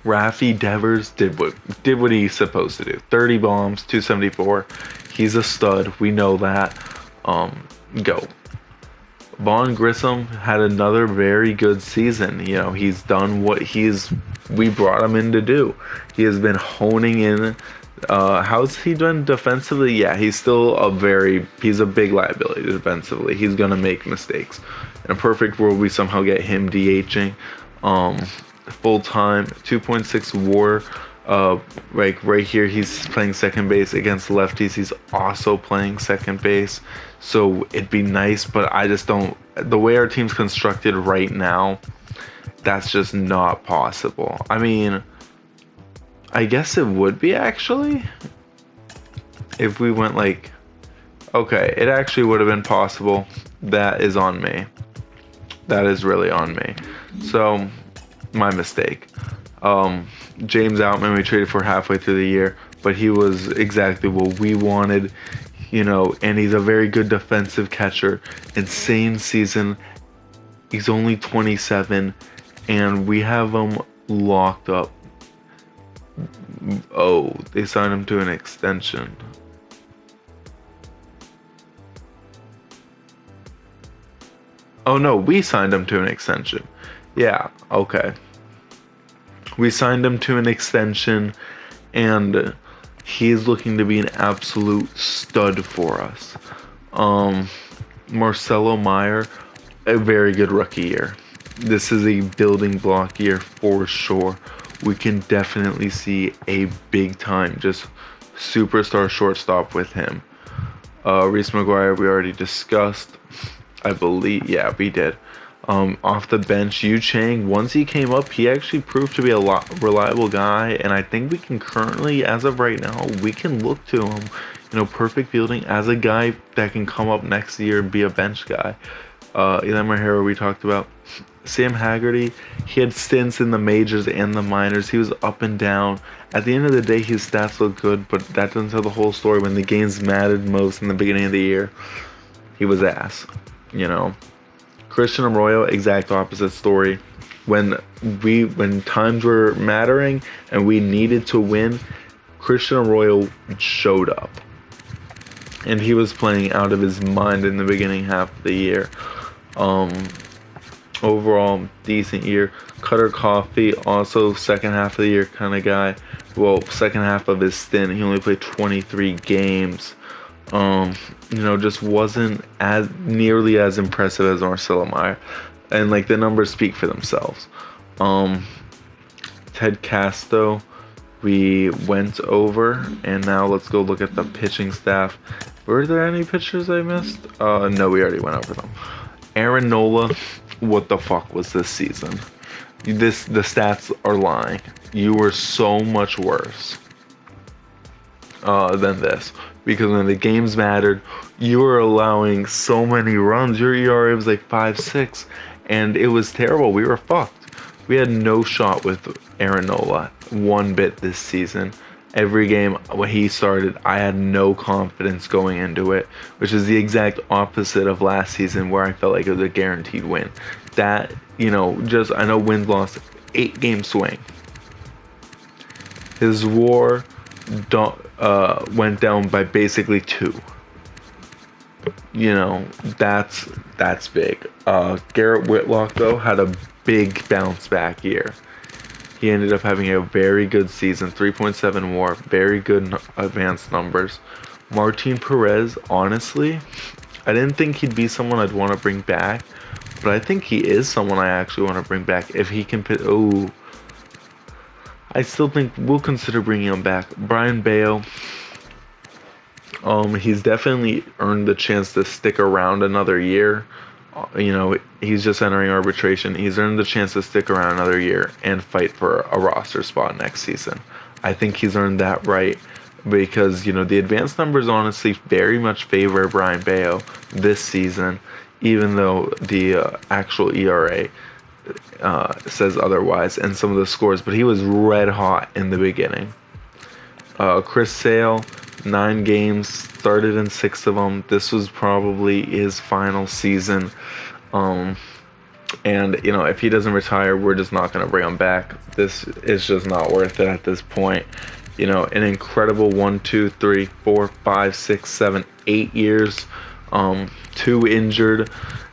Rafi Devers did what he's supposed to do. 30 bombs, 274. He's a stud. We know that. Go. Vaughn Grissom had another very good season. He's done what we brought him in to do. He has been honing in. How's he done defensively? Yeah, he's a big liability defensively. He's gonna make mistakes. In a perfect world, we somehow get him DHing. Full time, 2.6 WAR. Like right here, he's playing second base against lefties. He's also playing second base. So it'd be nice, but I just don't. The way our team's constructed right now, that's just not possible. I guess it would be actually. If we went like, okay, it actually would have been possible. That is on me. That is really on me. So, my mistake. James Outman we traded for halfway through the year, but he was exactly what we wanted, and he's a very good defensive catcher. Insane season. He's only 27, and we have him locked up. Oh, they signed him to an extension. Oh no, we signed him to an extension. Yeah, okay. We signed him to an extension, and he is looking to be an absolute stud for us. Marcelo Meyer, a very good rookie year. This is a building block year for sure. We can definitely see a big time just superstar shortstop with him. Reese McGuire, we already discussed. I believe, yeah, we did. Off the bench, Yu Chang, once he came up, he actually proved to be a reliable guy, and I think we can currently, as of right now, we can look to him, perfect fielding as a guy that can come up next year and be a bench guy. Eli Mahara, we talked about. Sam Haggerty, he had stints in the majors and the minors. He was up and down. At the end of the day, his stats look good, but that doesn't tell the whole story. When the games mattered most in the beginning of the year, he was ass, Christian Arroyo, exact opposite story. When times were mattering and we needed to win, Christian Arroyo showed up. And he was playing out of his mind in the beginning half of the year. Overall, decent year. Cutter Coffee, also second half of the year kind of guy. Well, second half of his stint, he only played 23 games. Just wasn't as nearly as impressive as Marcelo Meyer. And the numbers speak for themselves. Ted Casto, we went over, and now let's go look at the pitching staff. Were there any pitchers I missed? No, we already went over them. Aaron Nola, what the fuck was this season? The stats are lying. You were so much worse than this. Because when the games mattered, you were allowing so many runs. Your ERA was 5.6, and it was terrible. We were fucked. We had no shot with Aaron Nola one bit this season. Every game when he started, I had no confidence going into it, which is the exact opposite of last season where I felt like it was a guaranteed win. That, I know win-loss, 8-game swing. His WAR went down by basically 2. That's big. Garrett Whitlock, though, had a big bounce back year. He ended up having a very good season, 3.7 WAR, very good advanced numbers. Martin Perez, honestly, I didn't think he'd be someone I'd want to bring back, but I think he is someone I actually want to bring back if he can pit. Oh, I still think we'll consider bringing him back. Brian Bayo, he's definitely earned the chance to stick around another year. He's just entering arbitration. He's earned the chance to stick around another year and fight for a roster spot next season. I think he's earned that right because, the advanced numbers honestly very much favor Brian Bayo this season, even though the actual ERA says otherwise and some of the scores, but he was red hot in the beginning. Chris Sale, 9 games, started in 6 of them. This was probably his final season. If he doesn't retire, we're just not going to bring him back. This is just not worth it at this point. An incredible 1, 2, 3, 4, 5, 6, 7, 8 years. 2 injured.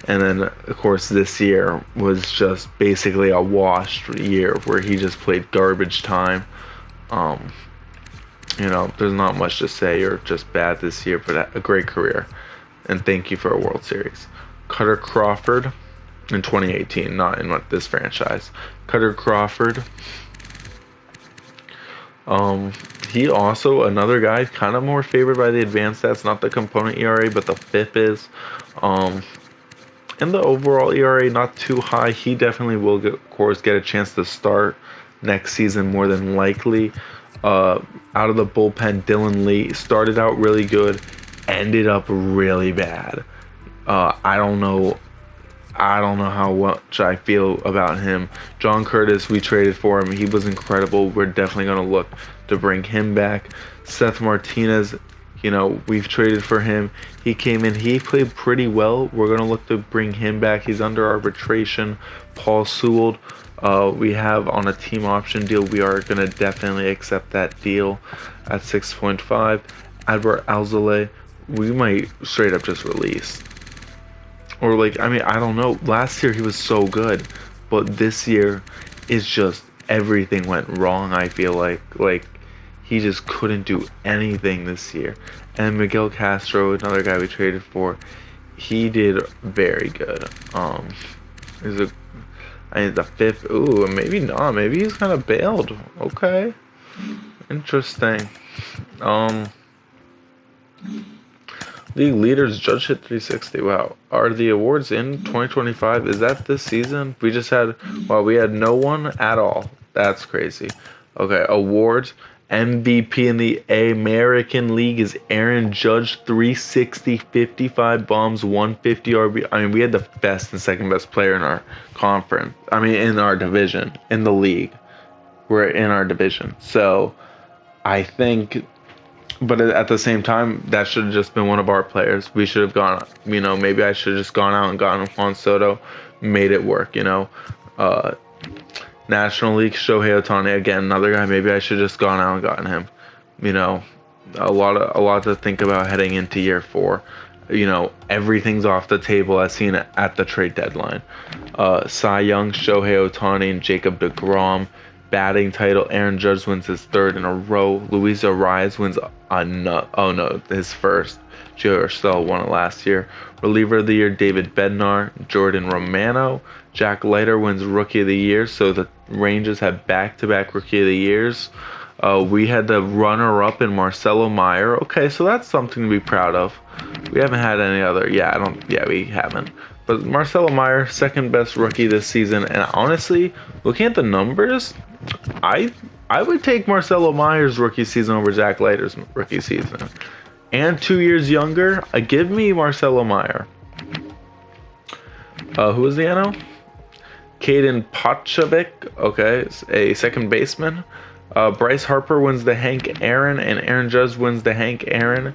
And then, of course, this year was just basically a washed year where he just played garbage time. There's not much to say. You're just bad this year, but a great career. And thank you for a World Series. Cutter Crawford in 2018, not in this franchise. Cutter Crawford. He also, another guy, kind of more favored by the advanced stats, not the component ERA, but the FIP is. And the overall ERA, not too high. He definitely will, of course, get a chance to start next season more than likely. Out of the bullpen, Dylan Lee started out really good, ended up really bad. I don't know I don't know how much I feel about him. John Curtis, we traded for him. He was incredible. We're definitely going to look to bring him back. Seth Martinez, we've traded for him. He came in. He played pretty well. We're going to look to bring him back. He's under arbitration. Paul Sewell, we have on a team option deal. We are going to definitely accept that deal at 6.5. Adbert Alzolay, we might straight up just release. Or I don't know. Last year he was so good, but this year is just everything went wrong. I feel like he just couldn't do anything this year. And Miguel Castro, another guy we traded for, he did very good. He's the fifth. Ooh, maybe not. Maybe he's kind of bailed. Okay, interesting. League leaders judge hit 360. Wow. Are the awards in 2025? Is that this season? We had no one at all. That's crazy. Okay, awards. MVP in the American League is Aaron Judge, 360, 55 bombs, 150 RB. We had the best and second best player in our conference. In our division, in the league. We're in our division. So, I think... But at the same time, that should have just been one of our players. We should have gone, maybe I should have just gone out and gotten Juan Soto, made it work, National League, Shohei Ohtani, again, another guy, maybe I should have just gone out and gotten him. A lot to think about heading into year 4. Everything's off the table as seen at the trade deadline. Cy Young, Shohei Ohtani, and Jacob deGrom. Batting title, Aaron Judge wins his 3rd in a row. Luis Arias wins his first. Gio Urshela won it last year. Reliever of the year, David Bednar. Jordan Romano. Jack Leiter wins Rookie of the Year. So the Rangers have back-to-back Rookie of the Years. We had the runner-up in Marcelo Meyer. Okay, so that's something to be proud of. We haven't had any other. We haven't. But Marcelo Meyer, second best rookie this season. And honestly, looking at the numbers, I would take Marcelo Meyer's rookie season over Jack Leiter's rookie season. And 2 years younger, give me Marcelo Meyer. Who was the NL? Caden Pochovic, okay, a second baseman. Bryce Harper wins the Hank Aaron, and Aaron Judge wins the Hank Aaron.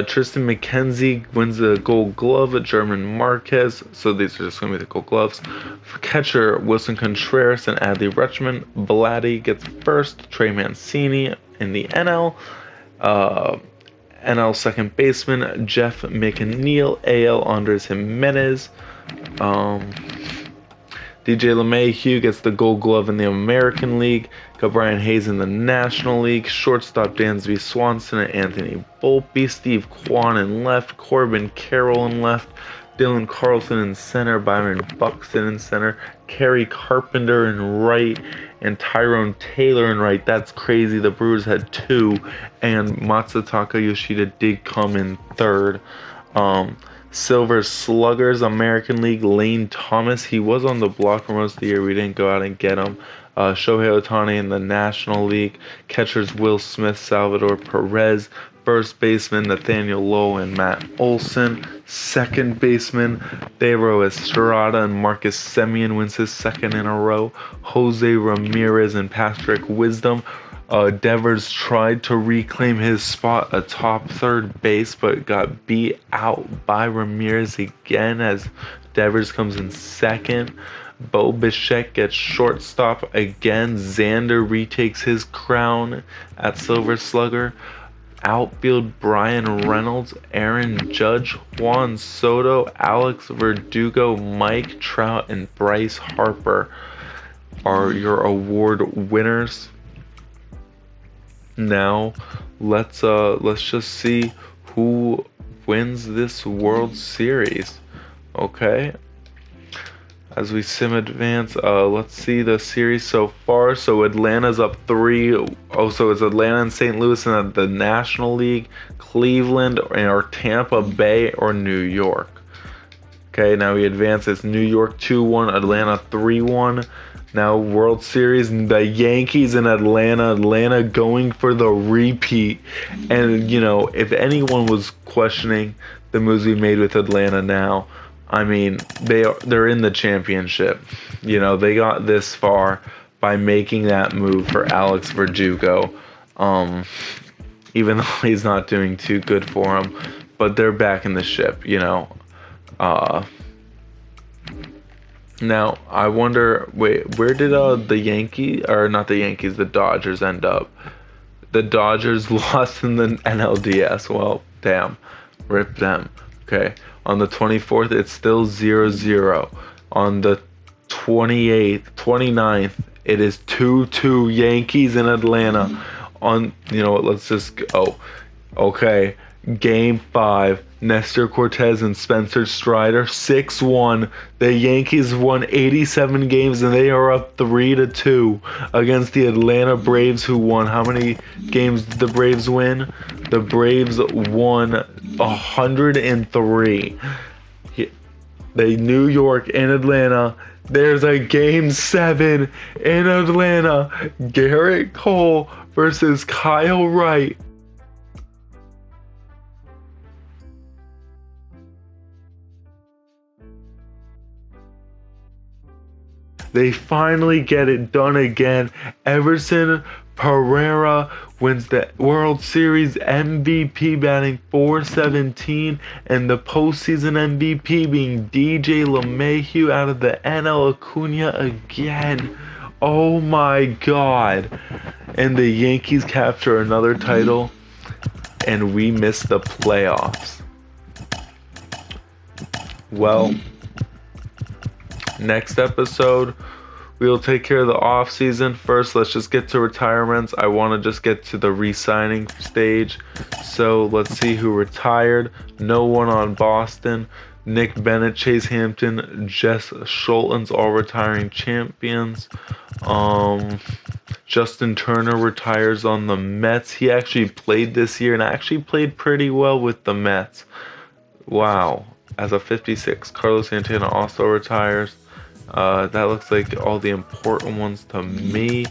Tristan McKenzie wins the Gold Glove at German Marquez. So these are just going to be the Gold Gloves. For catcher, Wilson Contreras and Adley Rutschman. Blatty gets first. Trey Mancini in the NL. NL second baseman, Jeff McNeil. AL, Andres Jimenez. DJ LeMahieu gets the Gold Glove in the American League. Got Brian Hayes in the National League. Shortstop Dansby Swanson and Anthony Volpe. Steve Kwan in left. Corbin Carroll in left. Dylan Carlson in center. Byron Buxton in center. Kerry Carpenter in right. And Tyrone Taylor in right. That's crazy. The Brewers had 2. And Matsutaka Yoshida did come in 3rd. Silver Sluggers, American League, Lane Thomas. He was on the block for most of the year. We didn't go out and get him. Shohei Ohtani in the National League. Catchers Will Smith, Salvador Perez. First baseman Nathaniel Lowe and Matt Olson. Second baseman Thairo Estrada and Marcus Semien wins his 2nd in a row. Jose Ramirez and Patrick Wisdom. Devers tried to reclaim his spot atop 3rd base, but got beat out by Ramirez again as Devers comes in 2nd. Bo Bichette gets shortstop again. Xander retakes his crown at Silver Slugger. Outfield, Brian Reynolds, Aaron Judge, Juan Soto, Alex Verdugo, Mike Trout, and Bryce Harper are your award winners. Now, let's just see who wins this World Series. Okay. As we sim advance, let's see the series so far. So Atlanta's up 3. Oh, so it's Atlanta and St. Louis in the National League, Cleveland or Tampa Bay or New York. Okay, now we advance. It's New York 2-1, Atlanta 3-1. Now World Series, the Yankees in Atlanta. Atlanta going for the repeat. And, if anyone was questioning the moves we made with Atlanta now, I mean, they're in the championship. You know, they got this far by making that move for Alex Verdugo. Even though he's not doing too good for him, but they're back in the ship, you know. Now I wonder, wait, where did the Yankees, or not the Yankees, the Dodgers end up? The Dodgers lost in the NLDS. Well, damn, rip them. Okay, on the 24th, it's still 0-0. On the 28th, 29th, it is 2-2 Yankees in Atlanta. On, you know what, let's just go. Okay, Game 5, Nestor Cortez and Spencer Strider, 6-1. The Yankees won 87 games and they are up 3-2 against the Atlanta Braves, who won. How many games did the Braves win? The Braves won 103. The New York and Atlanta. There's a Game 7 in Atlanta. Garrett Cole versus Kyle Wright. They finally get it done again. Everson Pereira wins the World Series MVP, batting .417, and the postseason MVP being DJ LeMahieu out of the NL Acuna again. Oh my God. And the Yankees capture another title, and we miss the playoffs. Well, next episode, we'll take care of the off season. First, let's just get to retirements. I want to just get to the re-signing stage. So let's see who retired. No one on Boston. Nick Bennett, Chase Hampton, Jess Schultens, all retiring champions. Justin Turner retires on the Mets. He actually played this year and actually played pretty well with the Mets. Wow. As a 56, Carlos Santana also retires. That looks like all the important ones to me.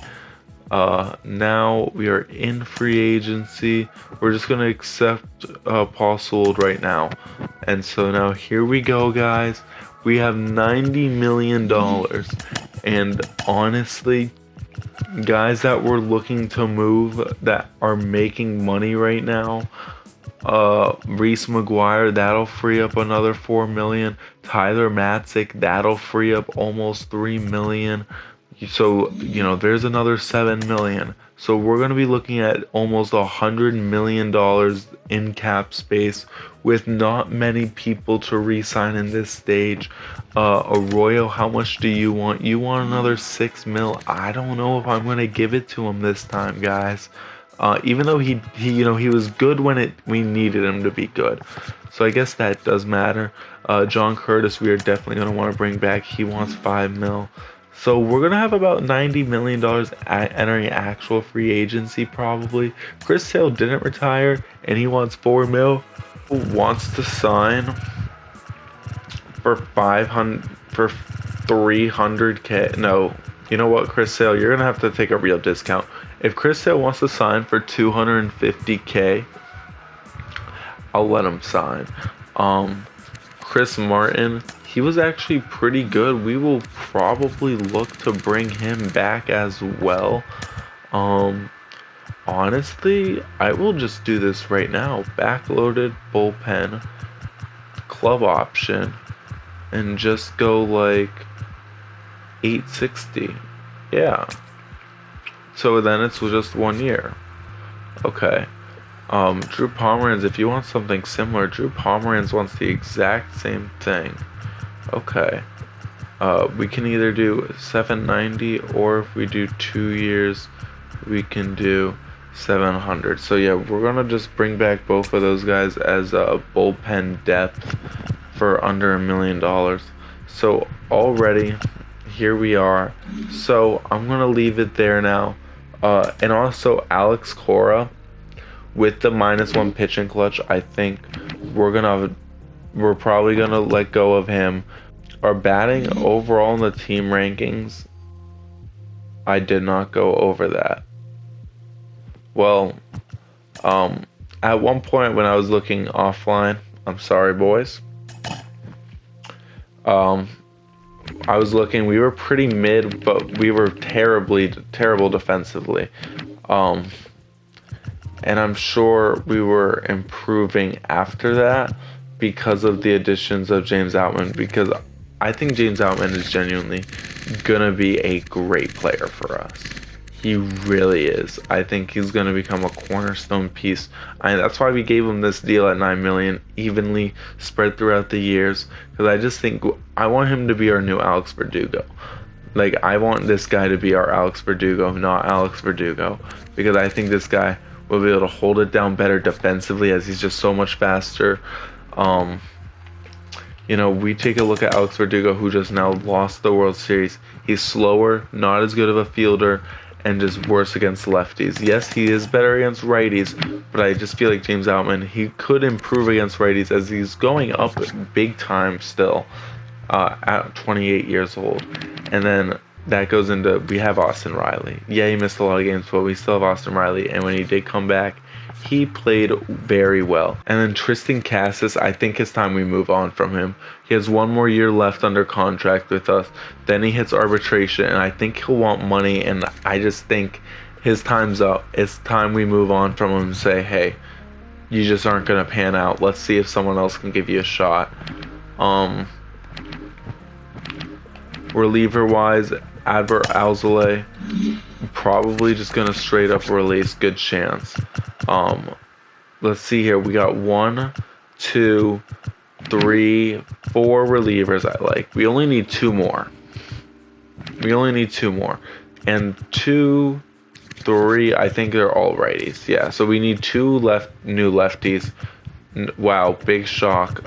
Now we are in free agency. We're just going to accept Paul Sewell right now. And so now here we go, guys. We have $90 million. And honestly, guys that we're looking to move that are making money right now, Reese McGuire, that'll free up another $4 million. Tyler Matzik, that'll free up almost $3 million. So, you know, there's another $7 million. So we're going to be looking at almost $100 million in cap space with not many people to re-sign in this stage. Arroyo, how much do you want? You want another $6 million? I don't know if I'm going to give it to him this time, guys. Even though he was good when we needed him to be good. So I guess that does matter. John Curtis, we are definitely going to want to bring back. He wants $5 million. So we're going to have about $90 million entering actual free agency probably. Chris Sale didn't retire and he wants $4 million. Who wants to sign for 300K? No. You know what, Chris Sale, you're going to have to take a real discount. If Chris Sale wants to sign for 250K, I'll let him sign. Chris Martin, he was actually pretty good. We will probably look to bring him back as well. Honestly, I will just do this right now. Backloaded bullpen, club option, and just go like 860. Yeah. So then it's just 1 year. Okay. Drew Pomeranz, if you want something similar, Drew Pomeranz wants the exact same thing. Okay. We can either do 790, or if we do 2 years, we can do 700. So yeah, we're gonna just bring back both of those guys as a bullpen depth for under $1 million. So already, here we are. So I'm gonna leave it there now. And also Alex Cora with the -1 pitching clutch. I think we're probably gonna let go of him. Our batting overall in the team rankings, I did not go over that. Well, at one point when I was looking offline, I'm sorry boys, I was looking, we were pretty mid, but we were terrible defensively. And I'm sure we were improving after that because of the additions of James Outman, because I think James Outman is genuinely gonna be a great player for us. He really is. I think he's gonna become a cornerstone piece. That's why we gave him this deal at $9 million, evenly spread throughout the years. Because I just think I want him to be our new Alex Verdugo. Like, I want this guy to be our Alex Verdugo, not Alex Verdugo, because I think this guy will be able to hold it down better defensively, as he's just so much faster. You know, we take a look at Alex Verdugo, who just now lost the World Series. He's slower, not as good of a fielder, and just worse against lefties. Yes, he is better against righties, but I just feel like James Outman, he could improve against righties, as he's going up big time still at 28 years old. And then that goes into, we have Austin Riley. Yeah, he missed a lot of games, but we still have Austin Riley. And when he did come back, he played very well. And then Tristan Cassis, I think it's time we move on from him. He has one more year left under contract with us. Then he hits arbitration, and I think he'll want money. And I just think his time's up. It's time we move on from him and say, hey, you just aren't going to pan out. Let's see if someone else can give you a shot. Reliever-wise, Adbert Alzolay, probably just going to straight up release. Good chance. Let's see here. We got 1, 2, 3, 4 relievers I like. We only need 2 more. And 2, 3, I think they're all righties. Yeah, so we need 2 new lefties. Wow, big shock.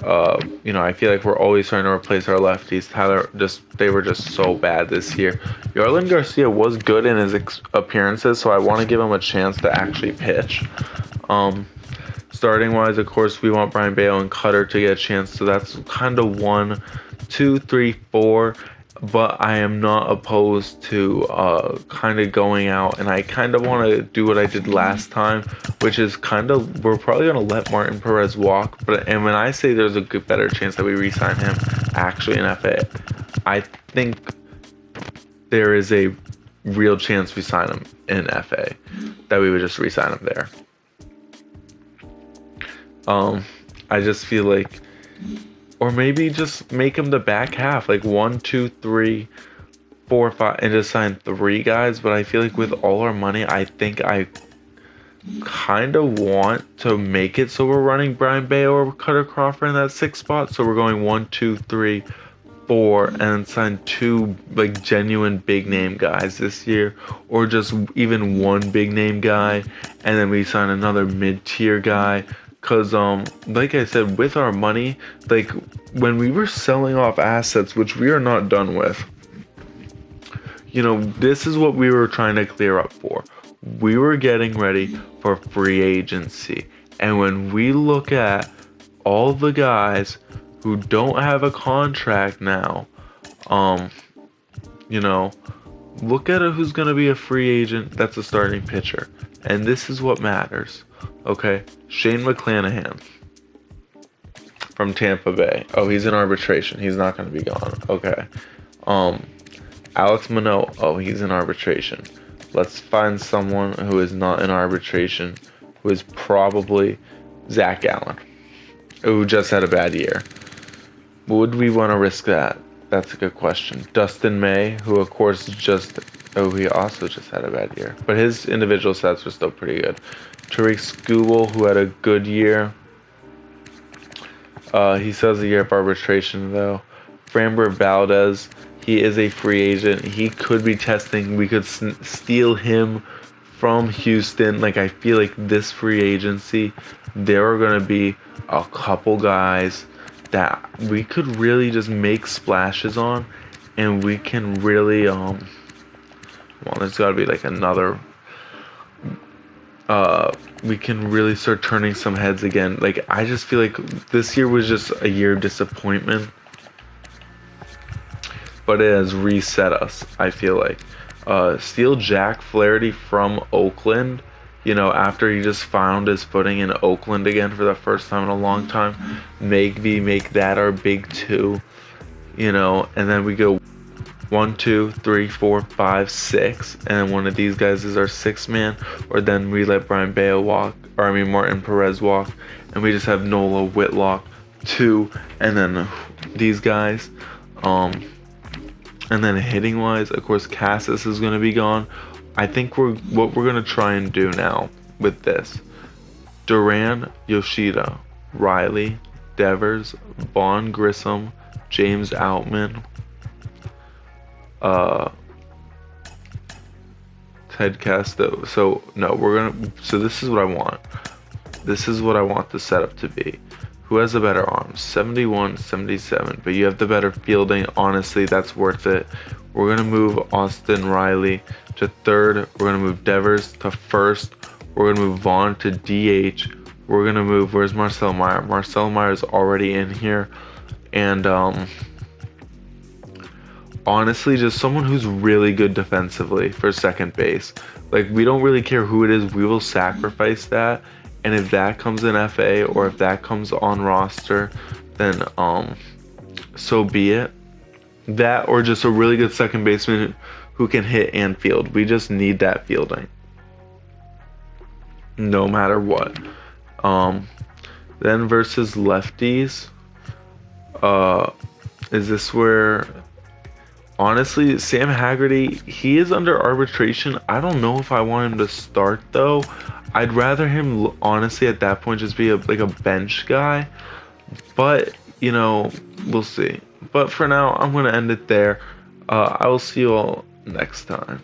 You know, I feel like we're always trying to replace our lefties. They were just so bad this year. Yarlin Garcia was good in his appearances, so I want to give him a chance to actually pitch. Starting wise, of course, we want Brian Bayo and Cutter to get a chance, so that's kind of 1, 2, 3, 4. But I am not opposed to kind of going out, and I kind of want to do what I did last time, which is we're probably going to let Martin Perez walk. And when I say there's a better chance that we re-sign him actually in FA, I think there is a real chance we sign him in FA, that we would just re-sign him there. I just feel like, or maybe just make him the back half, like 1, 2, 3, 4, 5, and just sign 3 guys. But I feel like with all our money, I think I kind of want to make it so we're running Brian Bayo or Cutter Crawford in that 6th spot. So we're going 1, 2, 3, 4, and then sign 2 like genuine big name guys this year, or just even 1 big name guy, and then we sign another mid-tier guy. Because, like I said, with our money, like, when we were selling off assets, which we are not done with, you know, this is what we were trying to clear up for. We were getting ready for free agency. And when we look at all the guys who don't have a contract now, you know, look at who's going to be a free agent that's a starting pitcher. And this is what matters. Okay, Shane McClanahan from Tampa Bay. Oh, he's in arbitration. He's not going to be gone. Okay. Alex Manoah. Oh, he's in arbitration. Let's find someone who is not in arbitration, who is probably Zach Allen, who just had a bad year. Would we want to risk that? That's a good question. Dustin May, who of course he also just had a bad year, but his individual stats were still pretty good. Tariq Skubal, who had a good year. He still has a year of arbitration, though. Framber Valdez, he is a free agent. He could be testing. We could steal him from Houston. Like, I feel like this free agency, there are going to be a couple guys that we could really just make splashes on, and we can really, well, there's got to be like another, we can really start turning some heads again. Like, I just feel like this year was just a year of disappointment, but it has reset us, I feel like. Steal Jack Flaherty from Oakland, you know, after he just found his footing in Oakland again for the first time in a long time. Maybe make that our big 2. and then we go 1, 2, 3, 4, 5, 6, and one of these guys is our 6th man, or then we let Brian Bale walk, or Martin Perez walk, and we just have Nola, Whitlock, 2, and then these guys. And then hitting wise, of course, Cassis is going to be gone. I think what we're going to try and do now with this: Duran, Yoshida, Riley, Devers, Vaughn Grissom, James Outman, Ted Casto. So this is what I want. This is what I want the setup to be. Who has the better arms? 71, 77. But you have the better fielding. Honestly, that's worth it. We're going to move Austin Riley to 3rd. We're going to move Devers to 1st. We're going to move Vaughn to DH. We're going to move, where's Marcel Meyer? Marcel Meyer is already in here. And honestly, just someone who's really good defensively for second base. Like, we don't really care who it is. We will sacrifice that. And if that comes in FA, or if that comes on roster, then so be it. That, or just a really good second baseman who can hit and field. We just need that fielding, no matter what. Then versus lefties, is this where, honestly, Sam Haggerty, he is under arbitration. I don't know if I want him to start though. I'd rather him, honestly, at that point just be like a bench guy. But, we'll see. But for now, I'm going to end it there. I will see you all next time.